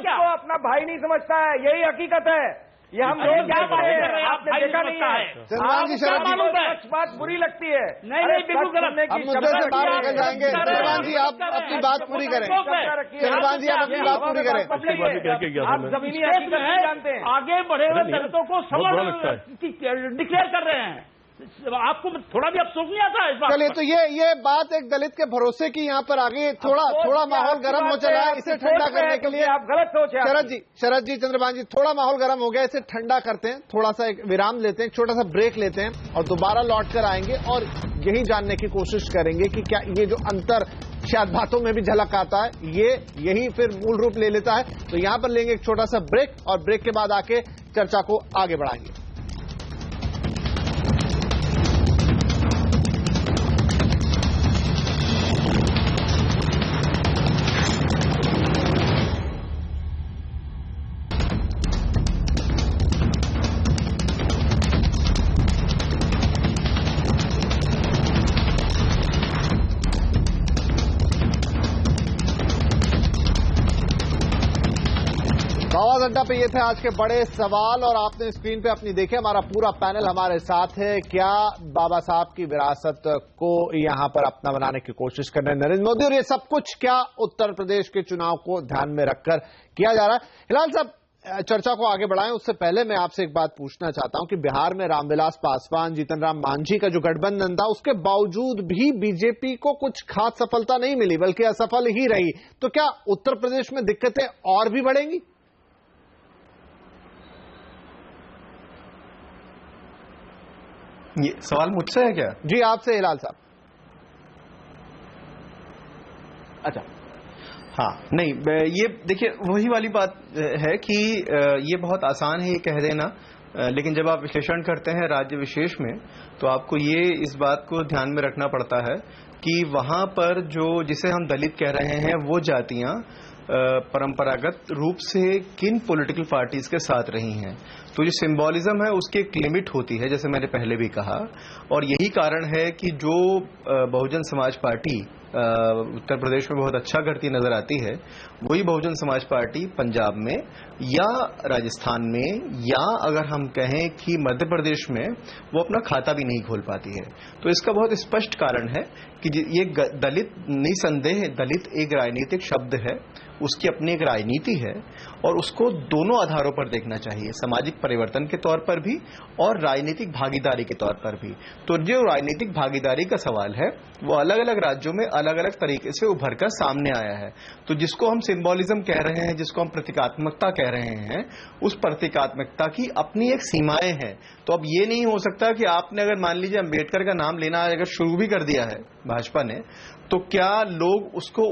क्या अपना भाई नहीं समझता है, यही हकीकत है। ये हम लोग क्या बात कर रहे हैं, आपने देखा नहीं है। चंद्रभान जी, शरद जी, सच बात बुरी लगती है। नहीं, बिल्कुल गलत। अब मुद्दे से बाहर निकल जाएंगे। चंद्रभान जी, आप अपनी बात पूरी करें। चंद्रभान जी, आप अपनी बात पूरी करें। आप जमीनी हकीकत नहीं जानते हैं। आगे बढ़े हुए दलितों को सवर्ण डिक्लेयर कर रहे हैं, आपको थोड़ा भी अफसोस नहीं आता है इस बात? चलिए, तो ये बात एक दलित के भरोसे की यहाँ पर आगे थोड़ा माहौल गर्म हो चला है, इसे ठंडा करने के लिए आप गलत सोच है। शरद जी, चंद्रभान जी, थोड़ा माहौल गर्म हो गया, इसे ठंडा करते हैं, थोड़ा सा एक विराम लेते हैं, एक छोटा सा ब्रेक लेते हैं और दोबारा लौट कर आएंगे और यही जानने की कोशिश करेंगे कि क्या ये जो अंतर शायद बातों में भी झलक आता है, यही फिर मूल रूप ले लेता है। तो यहाँ पर लेंगे एक छोटा सा ब्रेक और ब्रेक के बाद आके चर्चा को आगे बढ़ाएंगे। आवाज अड्डा पे ये थे आज के बड़े सवाल और आपने स्क्रीन पे अपनी देखे, हमारा पूरा पैनल हमारे साथ है। क्या बाबा साहब की विरासत को यहां पर अपना बनाने की कोशिश कर रहे हैं नरेंद्र मोदी, और ये सब कुछ क्या उत्तर प्रदेश के चुनाव को ध्यान में रखकर किया जा रहा है? हिलाल साहब, चर्चा को आगे बढ़ाएं उससे पहले मैं आपसे एक बात पूछना चाहता हूं कि बिहार में रामविलास पासवान, जीतन राम मांझी का जो गठबंधन था, उसके बावजूद भी बीजेपी को कुछ खास सफलता नहीं मिली, बल्कि असफल ही रही। तो क्या उत्तर प्रदेश में दिक्कतें और भी बढ़ेंगी? ये सवाल मुझसे है क्या? जी, आपसे हिलाल साहब। अच्छा, हाँ, नहीं, ये देखिए वही वाली बात है कि ये बहुत आसान है ये कह देना, लेकिन जब आप विश्लेषण करते हैं राज्य विशेष में तो आपको ये इस बात को ध्यान में रखना पड़ता है कि वहां पर जिसे हम दलित कह रहे हैं वो जातियां परंपरागत रूप से किन पॉलिटिकल पार्टीज के साथ रही हैं। तो जो सिंबॉलिज्म है उसकी एक लिमिट होती है, जैसे मैंने पहले भी कहा, और यही कारण है कि जो बहुजन समाज पार्टी उत्तर प्रदेश में बहुत अच्छा करती नजर आती है, वही बहुजन समाज पार्टी पंजाब में या राजस्थान में या अगर हम कहें कि मध्य प्रदेश में वो अपना खाता भी नहीं खोल पाती है। तो इसका बहुत स्पष्ट कारण है कि ये दलित, निसंदेह दलित एक राजनीतिक शब्द है, उसकी अपनी एक राजनीति है और उसको दोनों आधारों पर देखना चाहिए, सामाजिक परिवर्तन के तौर पर भी और राजनीतिक भागीदारी के तौर पर भी। तो जो राजनीतिक भागीदारी का सवाल है वो अलग अलग राज्यों में अलग अलग तरीके से उभर कर सामने आया है। तो जिसको हम सिंबॉलिज्म कह रहे हैं, जिसको हम प्रतीकात्मकता कह रहे हैं, उस प्रतीकात्मकता की अपनी एक सीमाएं हैं। तो अब ये नहीं हो सकता कि आपने अगर मान लीजिए अम्बेडकर का नाम लेना अगर शुरू भी कर दिया है भाजपा ने, तो क्या लोग उसको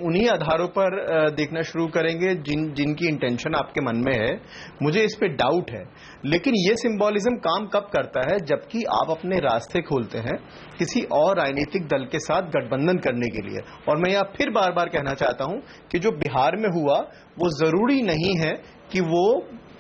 उन्हीं आधारों पर देखना शुरू करेंगे जिनकी इंटेंशन आपके मन में है? मुझे इस पे डाउट है। लेकिन ये सिंबॉलिज्म काम कब करता है? जबकि आप अपने रास्ते खोलते हैं किसी और राजनीतिक दल के साथ गठबंधन करने के लिए। और मैं यह फिर बार बार कहना चाहता हूं कि जो बिहार में हुआ वो जरूरी नहीं है कि वो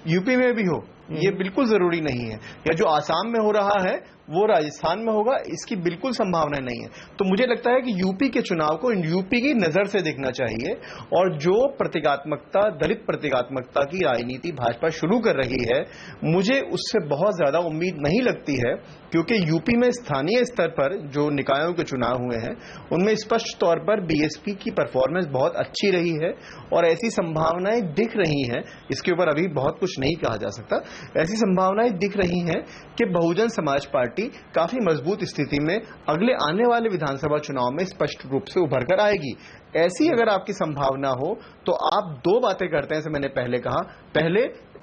यूपी में भी हो, ये बिल्कुल जरूरी नहीं है। या जो आसाम में हो रहा है वो राजस्थान में होगा, इसकी बिल्कुल संभावना नहीं है। तो मुझे लगता है कि यूपी के चुनाव को यूपी की नजर से देखना चाहिए। और जो प्रतीकात्मकता, दलित प्रतीकात्मकता की राजनीति भाजपा शुरू कर रही है, मुझे उससे बहुत ज्यादा उम्मीद नहीं लगती है, क्योंकि यूपी में स्थानीय स्तर पर जो निकायों के चुनाव हुए हैं उनमें स्पष्ट तौर पर बीएसपी की परफॉर्मेंस बहुत अच्छी रही है और ऐसी संभावनाएं दिख रही हैं, इसके ऊपर अभी बहुत कुछ नहीं कहा जा सकता, ऐसी संभावनाएं दिख रही हैं कि बहुजन समाज पार्टी काफी मजबूत स्थिति में अगले आने वाले विधानसभा चुनाव में स्पष्ट रूप से उभर कर आएगी। ऐसी अगर आपकी संभावना हो तो आप दो बातें करते हैं, जैसे मैंने पहले कहा।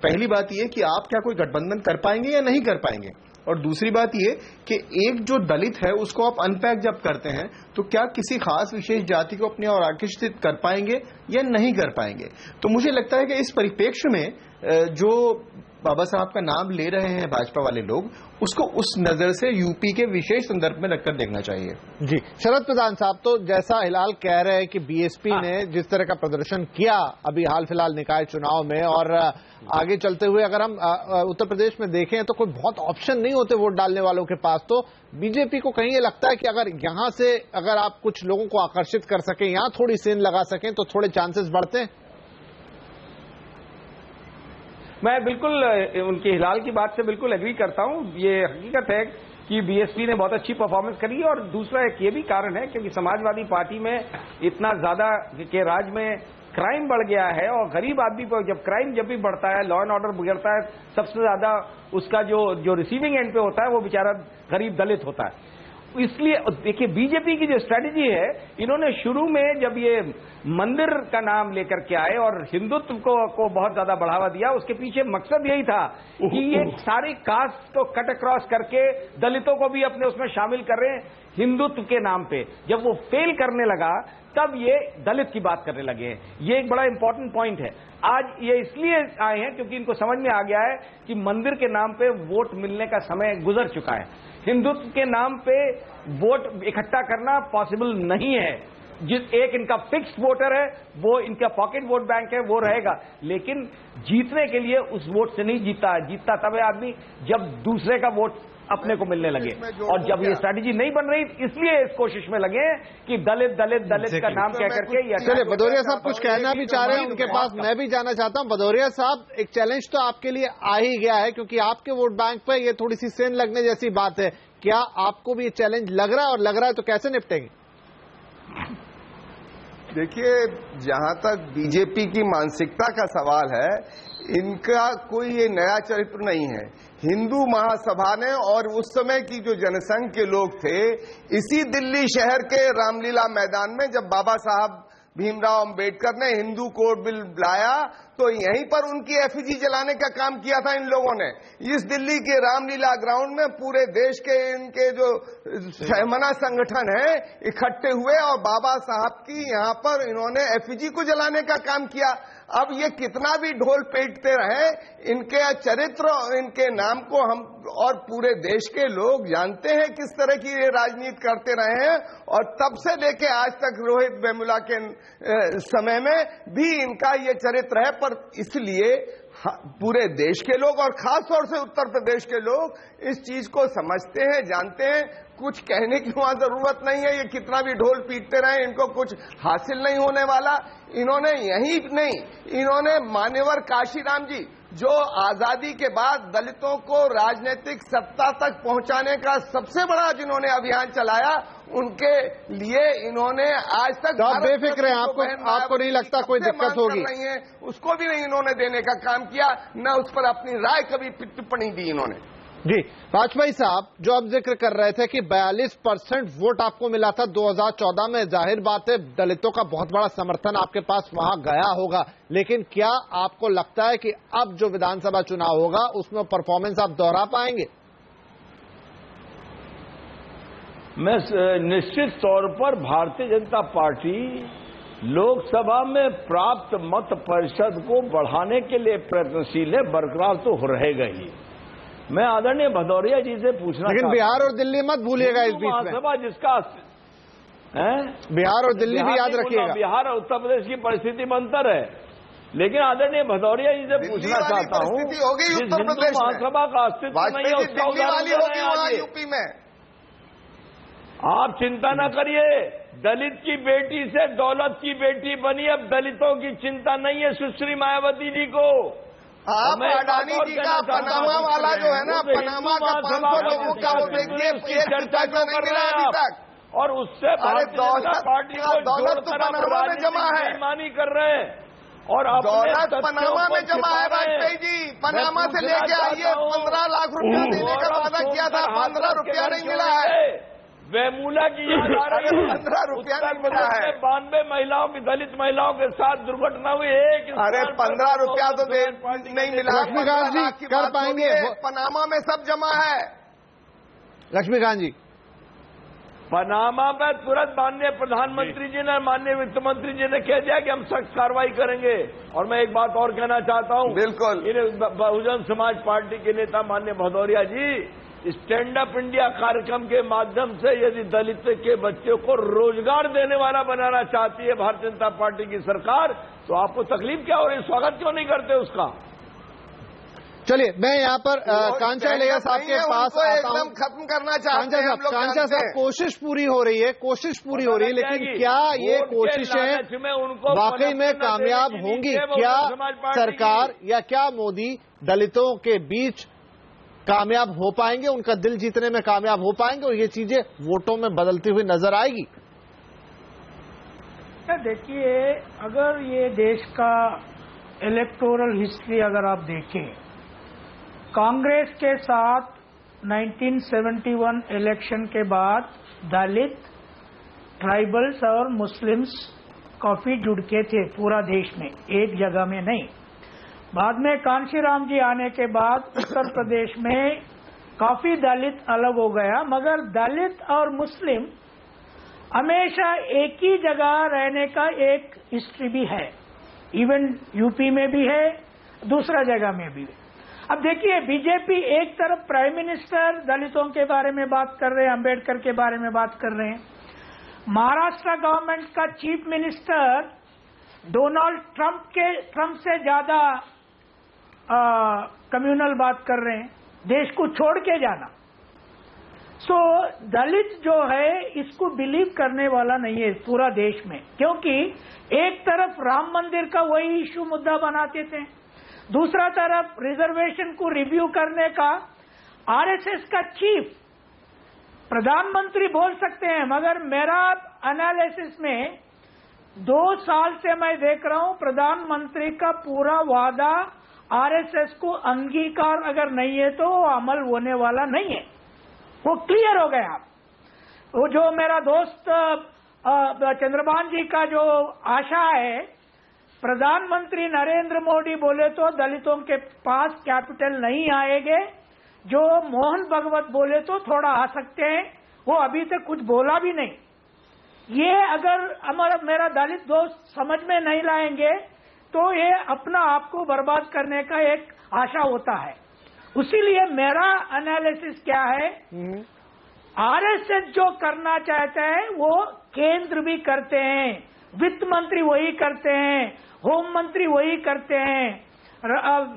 पहली बात यह कि आप क्या कोई गठबंधन कर पाएंगे या नहीं कर पाएंगे, और दूसरी बात यह कि एक जो दलित है उसको आप अनपैक जब करते हैं तो क्या किसी खास विशेष जाति को अपने और आकर्षित कर पाएंगे या नहीं कर पाएंगे। तो मुझे लगता है कि इस परिप्रेक्ष्य में जो बाबा साहब का नाम ले रहे हैं भाजपा वाले लोग, उसको उस नजर से यूपी के विशेष संदर्भ में रखकर देखना चाहिए। जी शरद प्रधान साहब, तो जैसा हिलाल कह रहे हैं कि बीएसपी ने जिस तरह का प्रदर्शन किया अभी हाल फिलहाल निकाय चुनाव में, और आगे चलते हुए अगर हम उत्तर प्रदेश में देखें तो कोई बहुत ऑप्शन नहीं होते वोट डालने वालों के पास, तो बीजेपी को कहीं ये लगता है कि अगर यहां से अगर आप कुछ लोगों को आकर्षित कर सकें, यहां थोड़ी सेंध लगा सकें तो थोड़े चांसेस बढ़ते हैं? मैं बिल्कुल उनके हिलाल की बात से बिल्कुल एग्री करता हूं। ये हकीकत है कि बीएसपी ने बहुत अच्छी परफॉर्मेंस करी, और दूसरा एक ये भी कारण है क्योंकि समाजवादी पार्टी में इतना ज्यादा के राज में क्राइम बढ़ गया है, और गरीब आदमी पर जब भी बढ़ता है, लॉ एंड ऑर्डर बिगड़ता है, सबसे ज्यादा उसका जो रिसीविंग एंड पे होता है वो बेचारा गरीब दलित होता है। इसलिए देखिए बीजेपी की जो स्ट्रेटेजी है, इन्होंने शुरू में जब ये मंदिर का नाम लेकर के आए और हिंदुत्व को बहुत ज्यादा बढ़ावा दिया, उसके पीछे मकसद यही था कि ये सारी कास्ट को कट अक्रॉस करके दलितों को भी अपने उसमें शामिल कर रहे हैं हिंदुत्व के नाम पे। जब वो फेल करने लगा तब ये दलित की बात करने लगे हैं। ये एक बड़ा इंपॉर्टेंट पॉइंट है। आज ये इसलिए आए हैं क्योंकि इनको समझ में आ गया है कि मंदिर के नाम पे वोट मिलने का समय गुजर चुका है। हिंदुत्व के नाम पे वोट इकट्ठा करना पॉसिबल नहीं है। जिस एक इनका फिक्स्ड वोटर है, वो इनका पॉकेट वोट बैंक है, वो रहेगा, लेकिन जीतने के लिए उस वोट से नहीं जीतता तब है आदमी जब दूसरे का वोट अपने को मिलने लगे। और जब ये स्ट्रैटेजी नहीं बन रही, इसलिए इस कोशिश में लगे कि दलित का नाम कह करके। चलिए भदौरिया साहब कुछ कहना भी चाह रहे हैं, उनके पास मैं भी जाना चाहता हूं। भदौरिया साहब, एक चैलेंज तो आपके लिए आ ही गया है क्योंकि आपके वोट बैंक पे ये थोड़ी सी सेंध लगने जैसी बात है। क्या आपको भी ये चैलेंज लग रहा है, और लग रहा है तो कैसे निपटेंगे? देखिए, जहां तक बीजेपी की मानसिकता का सवाल है, इनका कोई ये नया चरित्र नहीं है। हिंदू महासभा ने और उस समय की जो जनसंघ के लोग थे, इसी दिल्ली शहर के रामलीला मैदान में जब बाबा साहब भीमराव अंबेडकर ने हिंदू कोड बिल लाया तो यहीं पर उनकी एफिजी जलाने का काम किया था इन लोगों ने। इस दिल्ली के रामलीला ग्राउंड में पूरे देश के इनके जो सहमना संगठन है इकट्ठे हुए और बाबा साहब की यहां पर इन्होंने एफिजी को जलाने का काम किया। अब ये कितना भी ढोल पीटते रहे, इनके चरित्र, इनके नाम को हम और पूरे देश के लोग जानते हैं किस तरह की ये राजनीति करते रहे हैं, और तब से लेके आज तक रोहित वेमुला के समय में भी इनका ये चरित्र है। पर इसलिए पूरे देश के लोग और खास तौर से उत्तर प्रदेश के लोग इस चीज को समझते हैं, जानते हैं। कुछ कहने की वहां जरूरत नहीं है। ये कितना भी ढोल पीटते रहे, इनको कुछ हासिल नहीं होने वाला। इन्होंने यही नहीं, इन्होंने मान्यवर काशीराम जी जो आजादी के बाद दलितों को राजनीतिक सत्ता तक पहुंचाने का सबसे बड़ा जिन्होंने अभियान चलाया, उनके लिए इन्होंने आज तक आप बेफिक्र हैं, आपको नहीं लगता कोई दिक्कत होगी? नहीं है, उसको भी नहीं इन्होंने देने का काम किया, न उस पर अपनी राय कभी टिप्पणी दी इन्होंने। जी वाजपेयी साहब, जो अब जिक्र कर रहे थे कि 42% वोट आपको मिला था 2014 में, जाहिर बात है दलितों का बहुत बड़ा समर्थन आपके पास वहां गया होगा, लेकिन क्या आपको लगता है कि अब जो विधानसभा चुनाव होगा उसमें परफॉर्मेंस आप दोहरा पाएंगे? मैं निश्चित तौर पर भारतीय जनता पार्टी लोकसभा में प्राप्त मत परिषद को बढ़ाने के लिए प्रयत्नशील है, बरकरार तो रहेगा ही। मैं आदरणीय भदौरिया जी से पूछना, लेकिन बिहार और दिल्ली मत भूलिएगा इस बीच में। महासभा जिसका बिहार और दिल्ली भी याद रखिएगा। बिहार और उत्तर प्रदेश की परिस्थिति में अंतर है, लेकिन आदरणीय भदौरिया जी से पूछना चाहता हूँ, जिस हिंदू महासभा का अस्तित्व नहीं है उसका उदाहरण यूपी में। आप चिंता न करिए, दलित की बेटी से दौलत की बेटी बनी, अब दलितों की चिंता नहीं है सुश्री मायावती जी को। आप अडानी जी का पनामा वाला जो है ना, पनामा का 500 लोगों का वो देखिए, एक चर्चा क्यों नहीं मिला अभी तक, और उससे भारतीय जनता पार्टी को जोड़कर पनामा में जमा है, बेईमानी कर रहे हैं। और दौलत पनामा में जमा है वाजपेयी जी। पनामा से लेके आइए, 15 लाख रुपया देने का वादा किया था, 15 रुपया नहीं मिला है। वेमूला की याद आ रही है, 15 रुपया नहीं मिला है। 92 महिलाओं की, दलित महिलाओं के साथ दुर्घटना हुई। अरे 15 रुपया तो नहीं मिला। लक्ष्मीकांत जी कर पाएंगे, पनामा में सब जमा है। लक्ष्मीकांत जी, पनामा में तुरंत माननीय प्रधानमंत्री जी ने, माननीय वित्त मंत्री जी ने कह दिया कि हम सख्त कार्रवाई करेंगे। और मैं एक बात और कहना चाहता हूं, बिल्कुल, बहुजन समाज पार्टी के नेता माननीय भदौरिया जी, स्टैंड अप इंडिया कार्यक्रम के माध्यम से यदि दलित के बच्चों को रोजगार देने वाला बनाना चाहती है भारतीय जनता पार्टी की सरकार, तो आपको तकलीफ क्या हो रही, स्वागत क्यों नहीं करते उसका? चलिए मैं यहाँ पर कांचा इलैया साहब के पास आता हूँ। खत्म करना चाहते हैं हम लोग। कांचा साहब, कोशिश पूरी हो रही है, कोशिश पूरी हो रही है, लेकिन क्या ये कोशिशें वाकई में कामयाब होंगी? क्या सरकार या क्या मोदी दलितों के बीच कामयाब हो पाएंगे, उनका दिल जीतने में कामयाब हो पाएंगे और ये चीजें वोटों में बदलती हुई नजर आएगी? देखिए, अगर ये देश का इलेक्टोरल हिस्ट्री अगर आप देखें, कांग्रेस के साथ 1971 इलेक्शन के बाद दलित, ट्राइबल्स और मुस्लिम्स काफी जुड़ के थे पूरा देश में, एक जगह में नहीं। बाद में कांशीराम जी आने के बाद उत्तर प्रदेश में काफी दलित अलग हो गया, मगर दलित और मुस्लिम हमेशा एक ही जगह रहने का एक हिस्ट्री भी है। इवन यूपी में भी है, दूसरा जगह में भी है। अब देखिए, बीजेपी एक तरफ प्राइम मिनिस्टर दलितों के बारे में बात कर रहे हैं, अंबेडकर के बारे में बात कर रहे हैं, महाराष्ट्र गवर्नमेंट का चीफ मिनिस्टर डोनाल्ड ट्रंप से ज्यादा कम्युनल बात कर रहे हैं, देश को छोड़ के जाना। सो दलित जो है इसको बिलीव करने वाला नहीं है पूरा देश में, क्योंकि एक तरफ राम मंदिर का वही इश्यू मुद्दा बनाते थे, दूसरा तरफ रिजर्वेशन को रिव्यू करने का आरएसएस का चीफ प्रधानमंत्री बोल सकते हैं, मगर मेरा एनालिसिस में 2 साल से मैं देख रहा हूं प्रधानमंत्री का पूरा वादा आरएसएस को अंगीकार अगर नहीं है तो अमल होने वाला नहीं है, वो क्लियर हो गया। वो जो मेरा दोस्त चंद्रभान जी का जो आशा है, प्रधानमंत्री नरेंद्र मोदी बोले तो दलितों के पास कैपिटल नहीं आएंगे, जो मोहन भगवत बोले तो थोड़ा आ सकते हैं, वो अभी तक कुछ बोला भी नहीं। ये अगर मेरा दलित दोस्त समझ में नहीं लाएंगे तो ये अपना आप को बर्बाद करने का एक आशा होता है। उसीलिए मेरा एनालिसिस क्या है, आरएसएस जो करना चाहता है वो केंद्र भी करते हैं, वित्त मंत्री वही करते हैं, होम मंत्री वही करते हैं,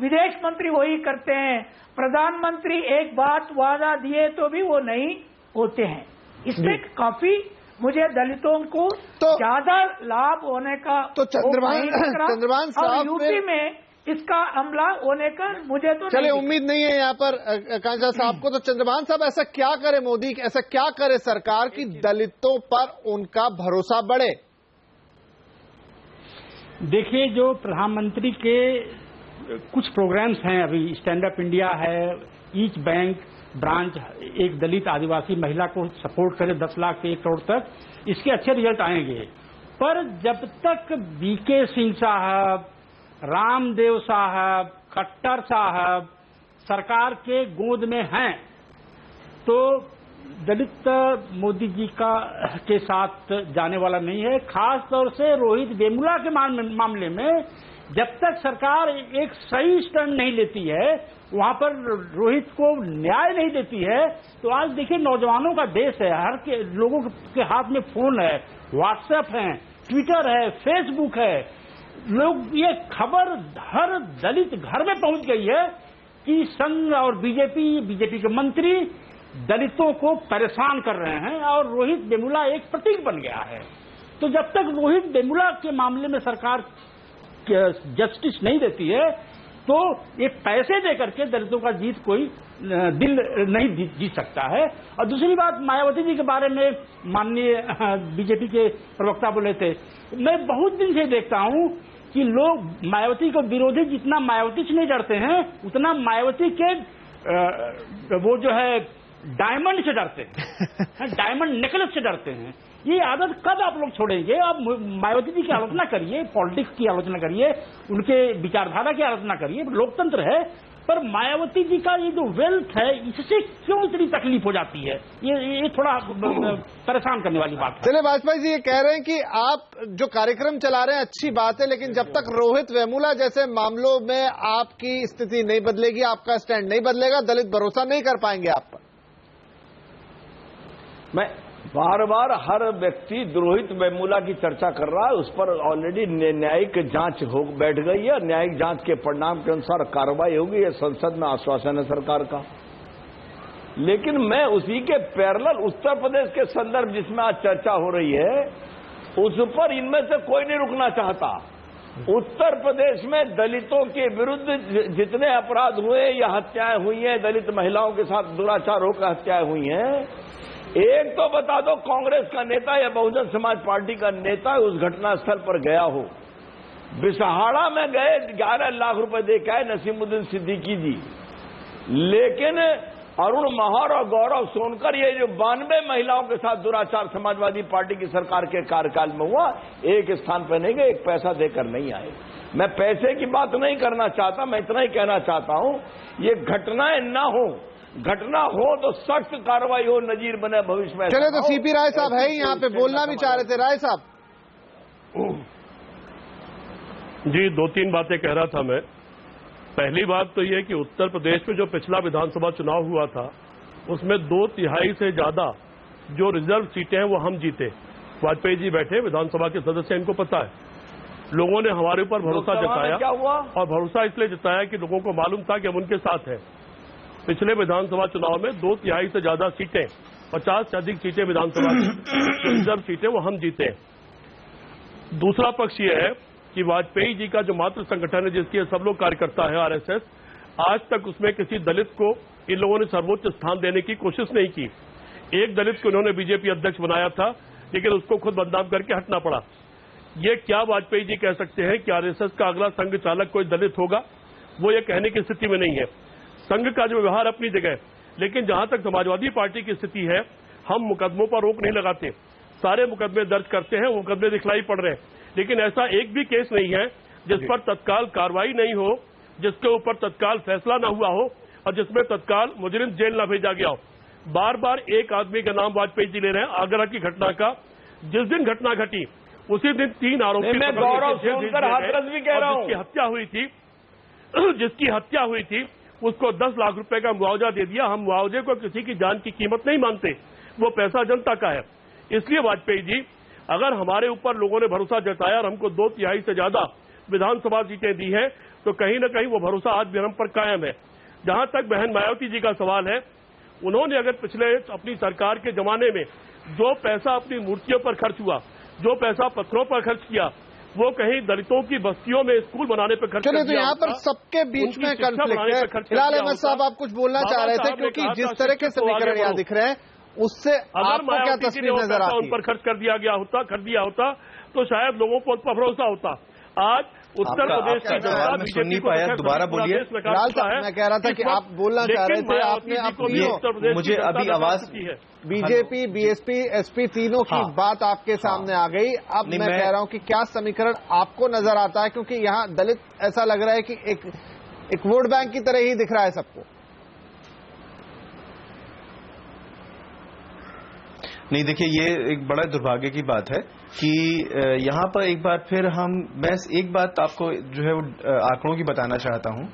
विदेश मंत्री वही करते हैं, प्रधानमंत्री एक बात वादा दिए तो भी वो नहीं होते हैं। इसमें काफी मुझे दलितों को ज्यादा लाभ होने का तो चंद्रभान साहब यूपी में इसका हमला होने का मुझे तो चले उम्मीद नहीं है यहाँ पर कांचा साहब को। तो चंद्रभान साहब, ऐसा क्या करे मोदी, ऐसा क्या करे सरकार की दलितों पर उनका भरोसा बढ़े? देखिए, जो प्रधानमंत्री के कुछ प्रोग्राम्स हैं, अभी स्टैंड अप इंडिया है, ईच बैंक ब्रांच एक दलित आदिवासी महिला को सपोर्ट करे 10 लाख से 1 करोड़ तक, इसके अच्छे रिजल्ट आएंगे। पर जब तक बीके सिंह साहब, रामदेव साहब, खट्टर साहब सरकार के गोद में हैं, तो दलित मोदी जी के साथ जाने वाला नहीं है। खास तौर से रोहित वेमुला के मामले में जब तक सरकार एक सही स्टैंड नहीं लेती है, वहां पर रोहित को न्याय नहीं देती है, तो आज देखिए नौजवानों का देश है, हर के लोगों के हाथ में फोन है, व्हाट्सएप है, ट्विटर है, फेसबुक है। लोग ये खबर हर दलित घर में पहुंच गई है कि संघ और बीजेपी के मंत्री दलितों को परेशान कर रहे हैं और रोहित वेमुला एक प्रतीक बन गया है। तो जब तक रोहित वेमुला के मामले में सरकार जस्टिस नहीं देती है, तो ये पैसे देकर के दलितों का जीत कोई दिल नहीं जीत सकता है। और दूसरी बात, मायावती जी के बारे में माननीय बीजेपी के प्रवक्ता बोले थे, मैं बहुत दिन से देखता हूं कि लोग मायावती को विरोधी जितना मायावती से नहीं डरते हैं, उतना मायावती के वो जो है डायमंड से डरते हैं, डायमंड नेकलेस से डरते हैं। ये आदत कब आप लोग छोड़ेंगे? आप मायावती जी की आलोचना करिए, पॉलिटिक्स की आलोचना करिए, उनके विचारधारा की आलोचना करिए, लोकतंत्र है, पर मायावती जी का ये जो वेल्थ है, इससे क्यों इतनी तकलीफ हो जाती है? ये थोड़ा परेशान करने वाली बात है। चलिए वाजपेयी जी ये कह रहे हैं कि आप जो कार्यक्रम चला रहे हैं अच्छी बात है, लेकिन जब तक रोहित वेमुला जैसे मामलों में आपकी स्थिति नहीं बदलेगी, आपका स्टैंड नहीं बदलेगा, दलित भरोसा नहीं कर पाएंगे आप पर। मैं बार बार हर व्यक्ति रोहित वेमुला की चर्चा कर रहा है, उस पर ऑलरेडी न्यायिक जांच हो बैठ गई है। न्यायिक जांच के परिणाम के अनुसार कार्रवाई होगी, ये संसद में आश्वासन है सरकार का। लेकिन मैं उसी के पैरेलल उत्तर प्रदेश के संदर्भ जिसमें आज चर्चा हो रही है, उस पर इनमें से कोई नहीं रुकना चाहता। उत्तर प्रदेश में दलितों के विरुद्ध जितने अपराध हुए या हत्याएं हुई हैं, दलित महिलाओं के साथ दुराचार होकर हत्याएं हुई हैं, एक तो बता दो कांग्रेस का नेता या बहुजन समाज पार्टी का नेता उस घटना स्थल पर गया हो। बिसहाड़ा में गए 11 लाख रुपए दे के आए नसीमुद्दीन सिद्दीकी जी, लेकिन अरुण महर और गौरव सोनकर, ये जो 92 महिलाओं के साथ दुराचार समाजवादी पार्टी की सरकार के कार्यकाल में हुआ, एक स्थान पर नहीं गए, एक पैसा देकर नहीं आए। मैं पैसे की बात नहीं करना चाहता, मैं इतना ही कहना चाहता हूं, ये घटनाएं ना हो, घटना हो तो सख्त कार्रवाई हो, नजीर बने भविष्य में। चलिए तो सीपी राय साहब है यहाँ पे, बोलना भी चाह रहे थे। राय साहब जी, 2-3 बातें कह रहा था मैं। पहली बात तो यह कि उत्तर प्रदेश में जो पिछला विधानसभा चुनाव हुआ था, उसमें 2/3 से ज्यादा जो रिजर्व सीटें हैं वो हम जीते। वाजपेयी जी बैठे विधानसभा के सदस्य, इनको पता है। लोगों ने हमारे ऊपर भरोसा जताया, क्या हुआ? और भरोसा इसलिए जताया कि लोगों को मालूम था कि हम उनके साथ हैं। पिछले विधानसभा चुनाव में 2/3 से ज्यादा सीटें, 50 से अधिक सीटें विधानसभा की रिजर्व सीटें वो हम जीते। दूसरा पक्ष ये है कि वाजपेयी जी का जो मातृ संगठन है, जिसके सब लोग कार्यकर्ता है, आरएसएस, आज तक उसमें किसी दलित को इन लोगों ने सर्वोच्च स्थान देने की कोशिश नहीं की। एक दलित को इन्होंने बीजेपी अध्यक्ष बनाया था, लेकिन उसको खुद बदनाम करके हटना पड़ा। ये क्या वाजपेयी जी कह सकते हैं कि आरएसएस का अगला संघ चालक कोई दलित होगा? वो ये कहने की स्थिति में नहीं है। संघ का जो व्यवहार अपनी जगह, लेकिन जहां तक समाजवादी पार्टी की स्थिति है, हम मुकदमों पर रोक नहीं लगाते, सारे मुकदमे दर्ज करते हैं, मुकदमे दिखलाई पड़ रहे हैं, लेकिन ऐसा एक भी केस नहीं है जिस पर तत्काल कार्रवाई नहीं हो, जिसके ऊपर तत्काल फैसला ना हुआ हो और जिसमें तत्काल मुजरिम जेल ना भेजा गया हो। बार बार एक आदमी का नाम वाजपेयी जी ले रहे हैं, आगरा की घटना का। जिस दिन घटना घटी उसी दिन 3 आरोपी गौरव सोनकर हाथरस भी कह रहा हूं, जिसकी हत्या हुई थी उसको 10 लाख रुपए का मुआवजा दे दिया। हम मुआवजे को किसी की जान की कीमत नहीं मानते, वो पैसा जनता का है। इसलिए वाजपेयी जी, अगर हमारे ऊपर लोगों ने भरोसा जताया और हमको 2/3 से ज्यादा विधानसभा सीटें दी हैं, तो कहीं न कहीं वो भरोसा आज भी हम पर कायम है। जहां तक बहन मायावती जी का सवाल है, उन्होंने अगर पिछले अपनी सरकार के जमाने में जो पैसा अपनी मूर्तियों पर खर्च हुआ, जो पैसा पत्थरों पर खर्च किया, वो कहीं दलितों की बस्तियों में स्कूल बनाने पर खर्च चलिए तो यहाँ पर सबके बीच में कॉन्फ्लिक्ट है। हिलाल अहमद साहब, आप कुछ बोलना चाह रहे थे, क्योंकि जिस तरह के समीकरण यहाँ दिख रहे हैं उससे आपको क्या तस्वीर नजर आती है? उन पर खर्च कर दिया होता तो शायद लोगों को उन पर भरोसा होता। आज उत्तर प्रदेश की जनता सुन पाया, दोबारा बोलिए। लाल साहब, मैं कह रहा था कि आप बोलना चाह रहे थे, आपने अपनी मुझे अभी आवाज बीजेपी, बीएसपी, एसपी तीनों की बात आपके सामने आ गई। अब मैं कह रहा हूं कि क्या समीकरण आपको नजर आता है, क्योंकि यहाँ दलित ऐसा लग रहा है कि एक वोट बैंक की तरह ही दिख रहा है सबको। नहीं, देखिए ये एक बड़ा दुर्भाग्य की बात है कि यहाँ पर एक बार फिर मैं एक बात आपको जो है वो आंकड़ों की बताना चाहता हूँ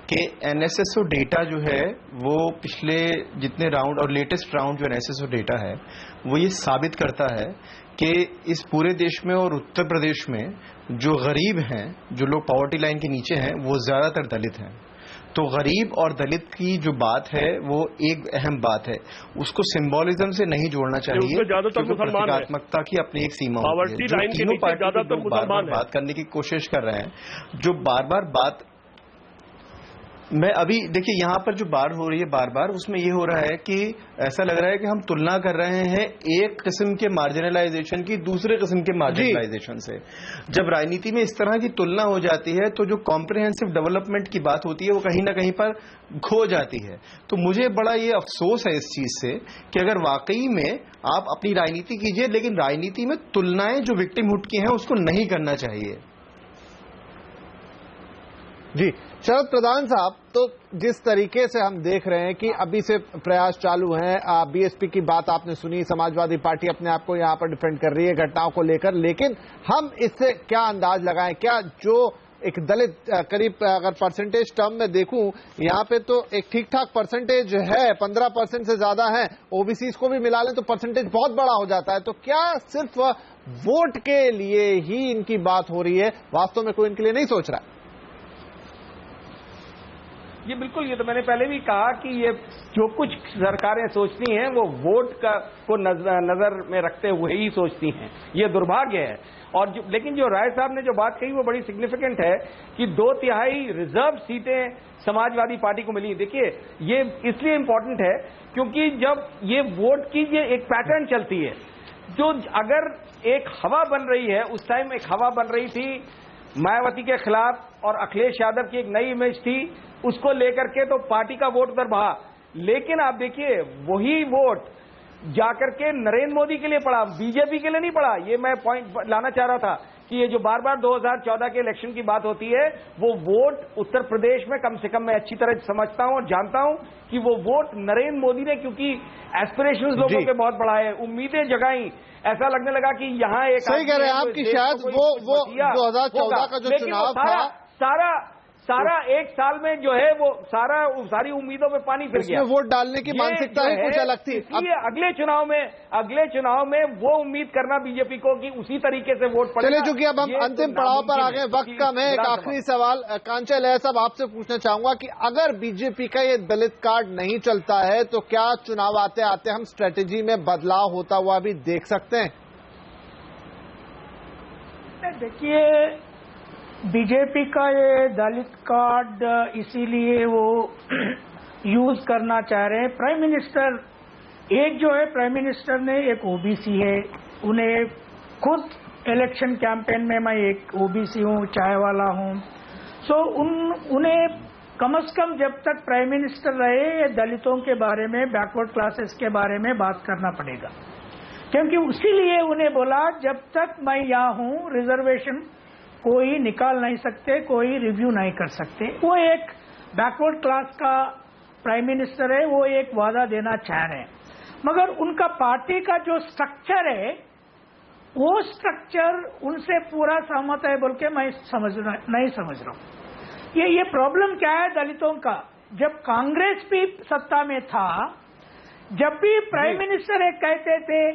कि एनएसएसओ डेटा जो है वो पिछले जितने राउंड और लेटेस्ट राउंड जो एनएसएसओ डेटा है वो ये साबित करता है कि इस पूरे देश में और उत्तर प्रदेश में जो गरीब हैं, जो लोग पॉवर्टी लाइन के नीचे हैं, वो ज्यादातर दलित हैं। तो गरीब और दलित की जो बात है वो एक अहम बात है, उसको सिंबोलिज्म से नहीं जोड़ना चाहिए। ज्यादातर मुसलमान प्रतीकात्मकता की अपनी एक सीमा होती है। जो तीनों पार्टी ज्यादातर मुसलमान बात करने की कोशिश कर रहे हैं, जो बार बार बात मैं अभी देखिए यहाँ पर जो बात हो रही है बार बार, उसमें ये हो रहा है कि ऐसा लग रहा है कि हम तुलना कर रहे हैं एक किस्म के मार्जिनलाइजेशन की दूसरे किस्म के मार्जिनलाइजेशन से। जब राजनीति में इस तरह की तुलना हो जाती है तो जो कॉम्प्रिहेंसिव डेवलपमेंट की बात होती है वो कहीं ना कहीं पर खो जाती है। तो मुझे बड़ा ये अफसोस है इस चीज से कि अगर वाकई में आप अपनी राजनीति कीजिए, लेकिन राजनीति में तुलनाएं जो विक्टिमहुड की हैं उसको नहीं करना चाहिए। जी शरद प्रधान साहब, तो जिस तरीके से हम देख रहे हैं कि अभी से प्रयास चालू हैं, बीएसपी की बात आपने सुनी, समाजवादी पार्टी अपने आप को यहां पर डिफेंड कर रही है घटनाओं को लेकर, लेकिन हम इससे क्या अंदाज लगाएं? क्या जो एक दलित करीब अगर परसेंटेज टर्म में देखूं यहां पे तो एक ठीक ठाक परसेंटेज है, 15% से ज्यादा है, ओबीसी को भी मिला लें तो परसेंटेज बहुत बड़ा हो जाता है। तो क्या सिर्फ वोट के लिए ही इनकी बात हो रही है, वास्तव में कोई इनके लिए नहीं सोच रहा है? ये बिल्कुल, ये तो मैंने पहले भी कहा कि ये जो कुछ सरकारें सोचती हैं वो वोट को नजर में रखते हुए ही सोचती हैं, ये दुर्भाग्य है। और लेकिन जो राय साहब ने जो बात कही वो बड़ी सिग्निफिकेंट है कि 2/3 रिजर्व सीटें समाजवादी पार्टी को मिली। देखिए ये इसलिए इंपॉर्टेंट है क्योंकि जब ये वोट की ये एक पैटर्न चलती है, जो अगर एक हवा बन रही है, उस टाइम एक हवा बन रही थी मायावती के खिलाफ और अखिलेश यादव की एक नई इमेज थी, उसको लेकर के तो पार्टी का वोट उधर बहा। लेकिन आप देखिए वही वोट जाकर के नरेंद्र मोदी के लिए पड़ा, बीजेपी के लिए नहीं पड़ा। ये मैं पॉइंट लाना चाह रहा था कि ये जो बार बार 2014 के इलेक्शन की बात होती है, वो वोट उत्तर प्रदेश में कम से कम मैं अच्छी तरह समझता हूं और जानता हूं कि वो वोट नरेंद्र मोदी ने, क्योंकि एस्पिरेशंस लोगों के बहुत बढ़ाए, उम्मीदें जगाई, ऐसा लगने लगा कि यहाँ एक सही कह रहे हैं आप कि शायद वो 2014 का जो चुनाव था सारा एक साल में जो है वो सारी उम्मीदों पे पानी फिर गया। वोट डालने की मानसिकता ही कुछ अलग थी। इसलिए अगले चुनाव में वो उम्मीद करना बीजेपी को कि उसी तरीके से वोट पड़ेगा। चलिए, चूंकि अब हम अंतिम पड़ाव पर आ गए, वक्त कम है, एक आखिरी सवाल कांचन लहर साहब आपसे पूछना चाहूंगा कि अगर बीजेपी का ये दलित कार्ड नहीं चलता है तो क्या चुनाव आते आते हम स्ट्रेटेजी में बदलाव होता हुआ भी देख सकते हैं? देखिए, बीजेपी का ये दलित कार्ड इसीलिए वो यूज करना चाह रहे हैं। प्राइम मिनिस्टर एक जो है, प्राइम मिनिस्टर ने एक ओबीसी है, उन्हें खुद इलेक्शन कैंपेन में मैं एक ओबीसी हूँ, चाय वाला हूँ, सो उन्हें कम से कम जब तक प्राइम मिनिस्टर रहे ये दलितों के बारे में, बैकवर्ड क्लासेस के बारे में बात करना पड़ेगा। क्योंकि उसीलिए उन्हें बोला जब तक मैं यहाँ हूँ रिजर्वेशन कोई निकाल नहीं सकते, कोई रिव्यू नहीं कर सकते। वो एक बैकवर्ड क्लास का प्राइम मिनिस्टर है, वो एक वादा देना चाह रहे हैं, मगर उनका पार्टी का जो स्ट्रक्चर है वो स्ट्रक्चर उनसे पूरा सहमत है बोल के मैं नहीं समझ रहा हूँ। ये प्रॉब्लम क्या है दलितों का? जब कांग्रेस भी सत्ता में था, जब भी प्राइम मिनिस्टर एक कहते थे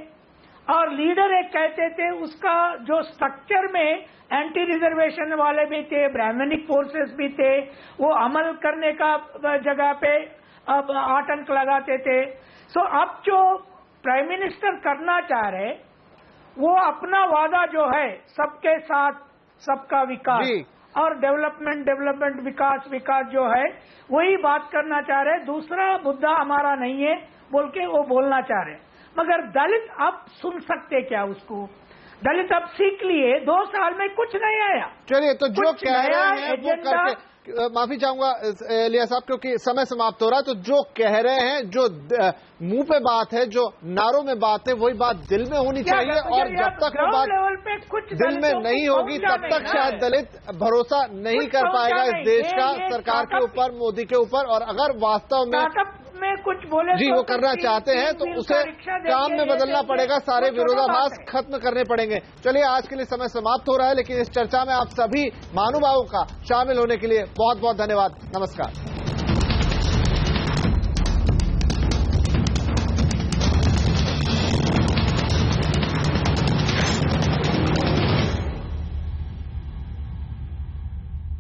और लीडर एक कहते थे, उसका जो स्ट्रक्चर में एंटी रिजर्वेशन वाले भी थे, ब्राह्मणिक फोर्सेस भी थे, वो अमल करने का जगह पे अब आतंक लगाते थे। सो अब जो प्राइम मिनिस्टर करना चाह रहे, वो अपना वादा जो है सबके साथ सबका विकास और डेवलपमेंट विकास जो है वही बात करना चाह रहे। दूसरा मुद्दा हमारा नहीं है बोल के वो बोलना चाह रहे, मगर दलित अब सुन सकते क्या उसको? दलित अब सीख लिए, 2 साल में कुछ नहीं आया। चलिए, तो जो कह रहे हैं वो करके, माफी चाहूंगा लिया साहब क्योंकि समय समाप्त हो रहा है, तो जो कह रहे हैं, जो मुंह पे बात है, जो नारों में बात है, वही बात दिल में होनी चाहिए। और जब तक वो बात लेवल पे कुछ दिल में नहीं होगी तब तक शायद दलित भरोसा नहीं कर पाएगा इस देश का, सरकार के ऊपर, मोदी के ऊपर। और अगर वास्तव में में कुछ बोले जी, वो करना चाहते हैं तो उसे काम में बदलना पड़ेगा, सारे विरोधाभास खत्म करने पड़ेंगे। चलिए, आज के लिए समय समाप्त हो रहा है, लेकिन इस चर्चा में आप सभी महानुभावों का शामिल होने के लिए बहुत बहुत धन्यवाद। नमस्कार।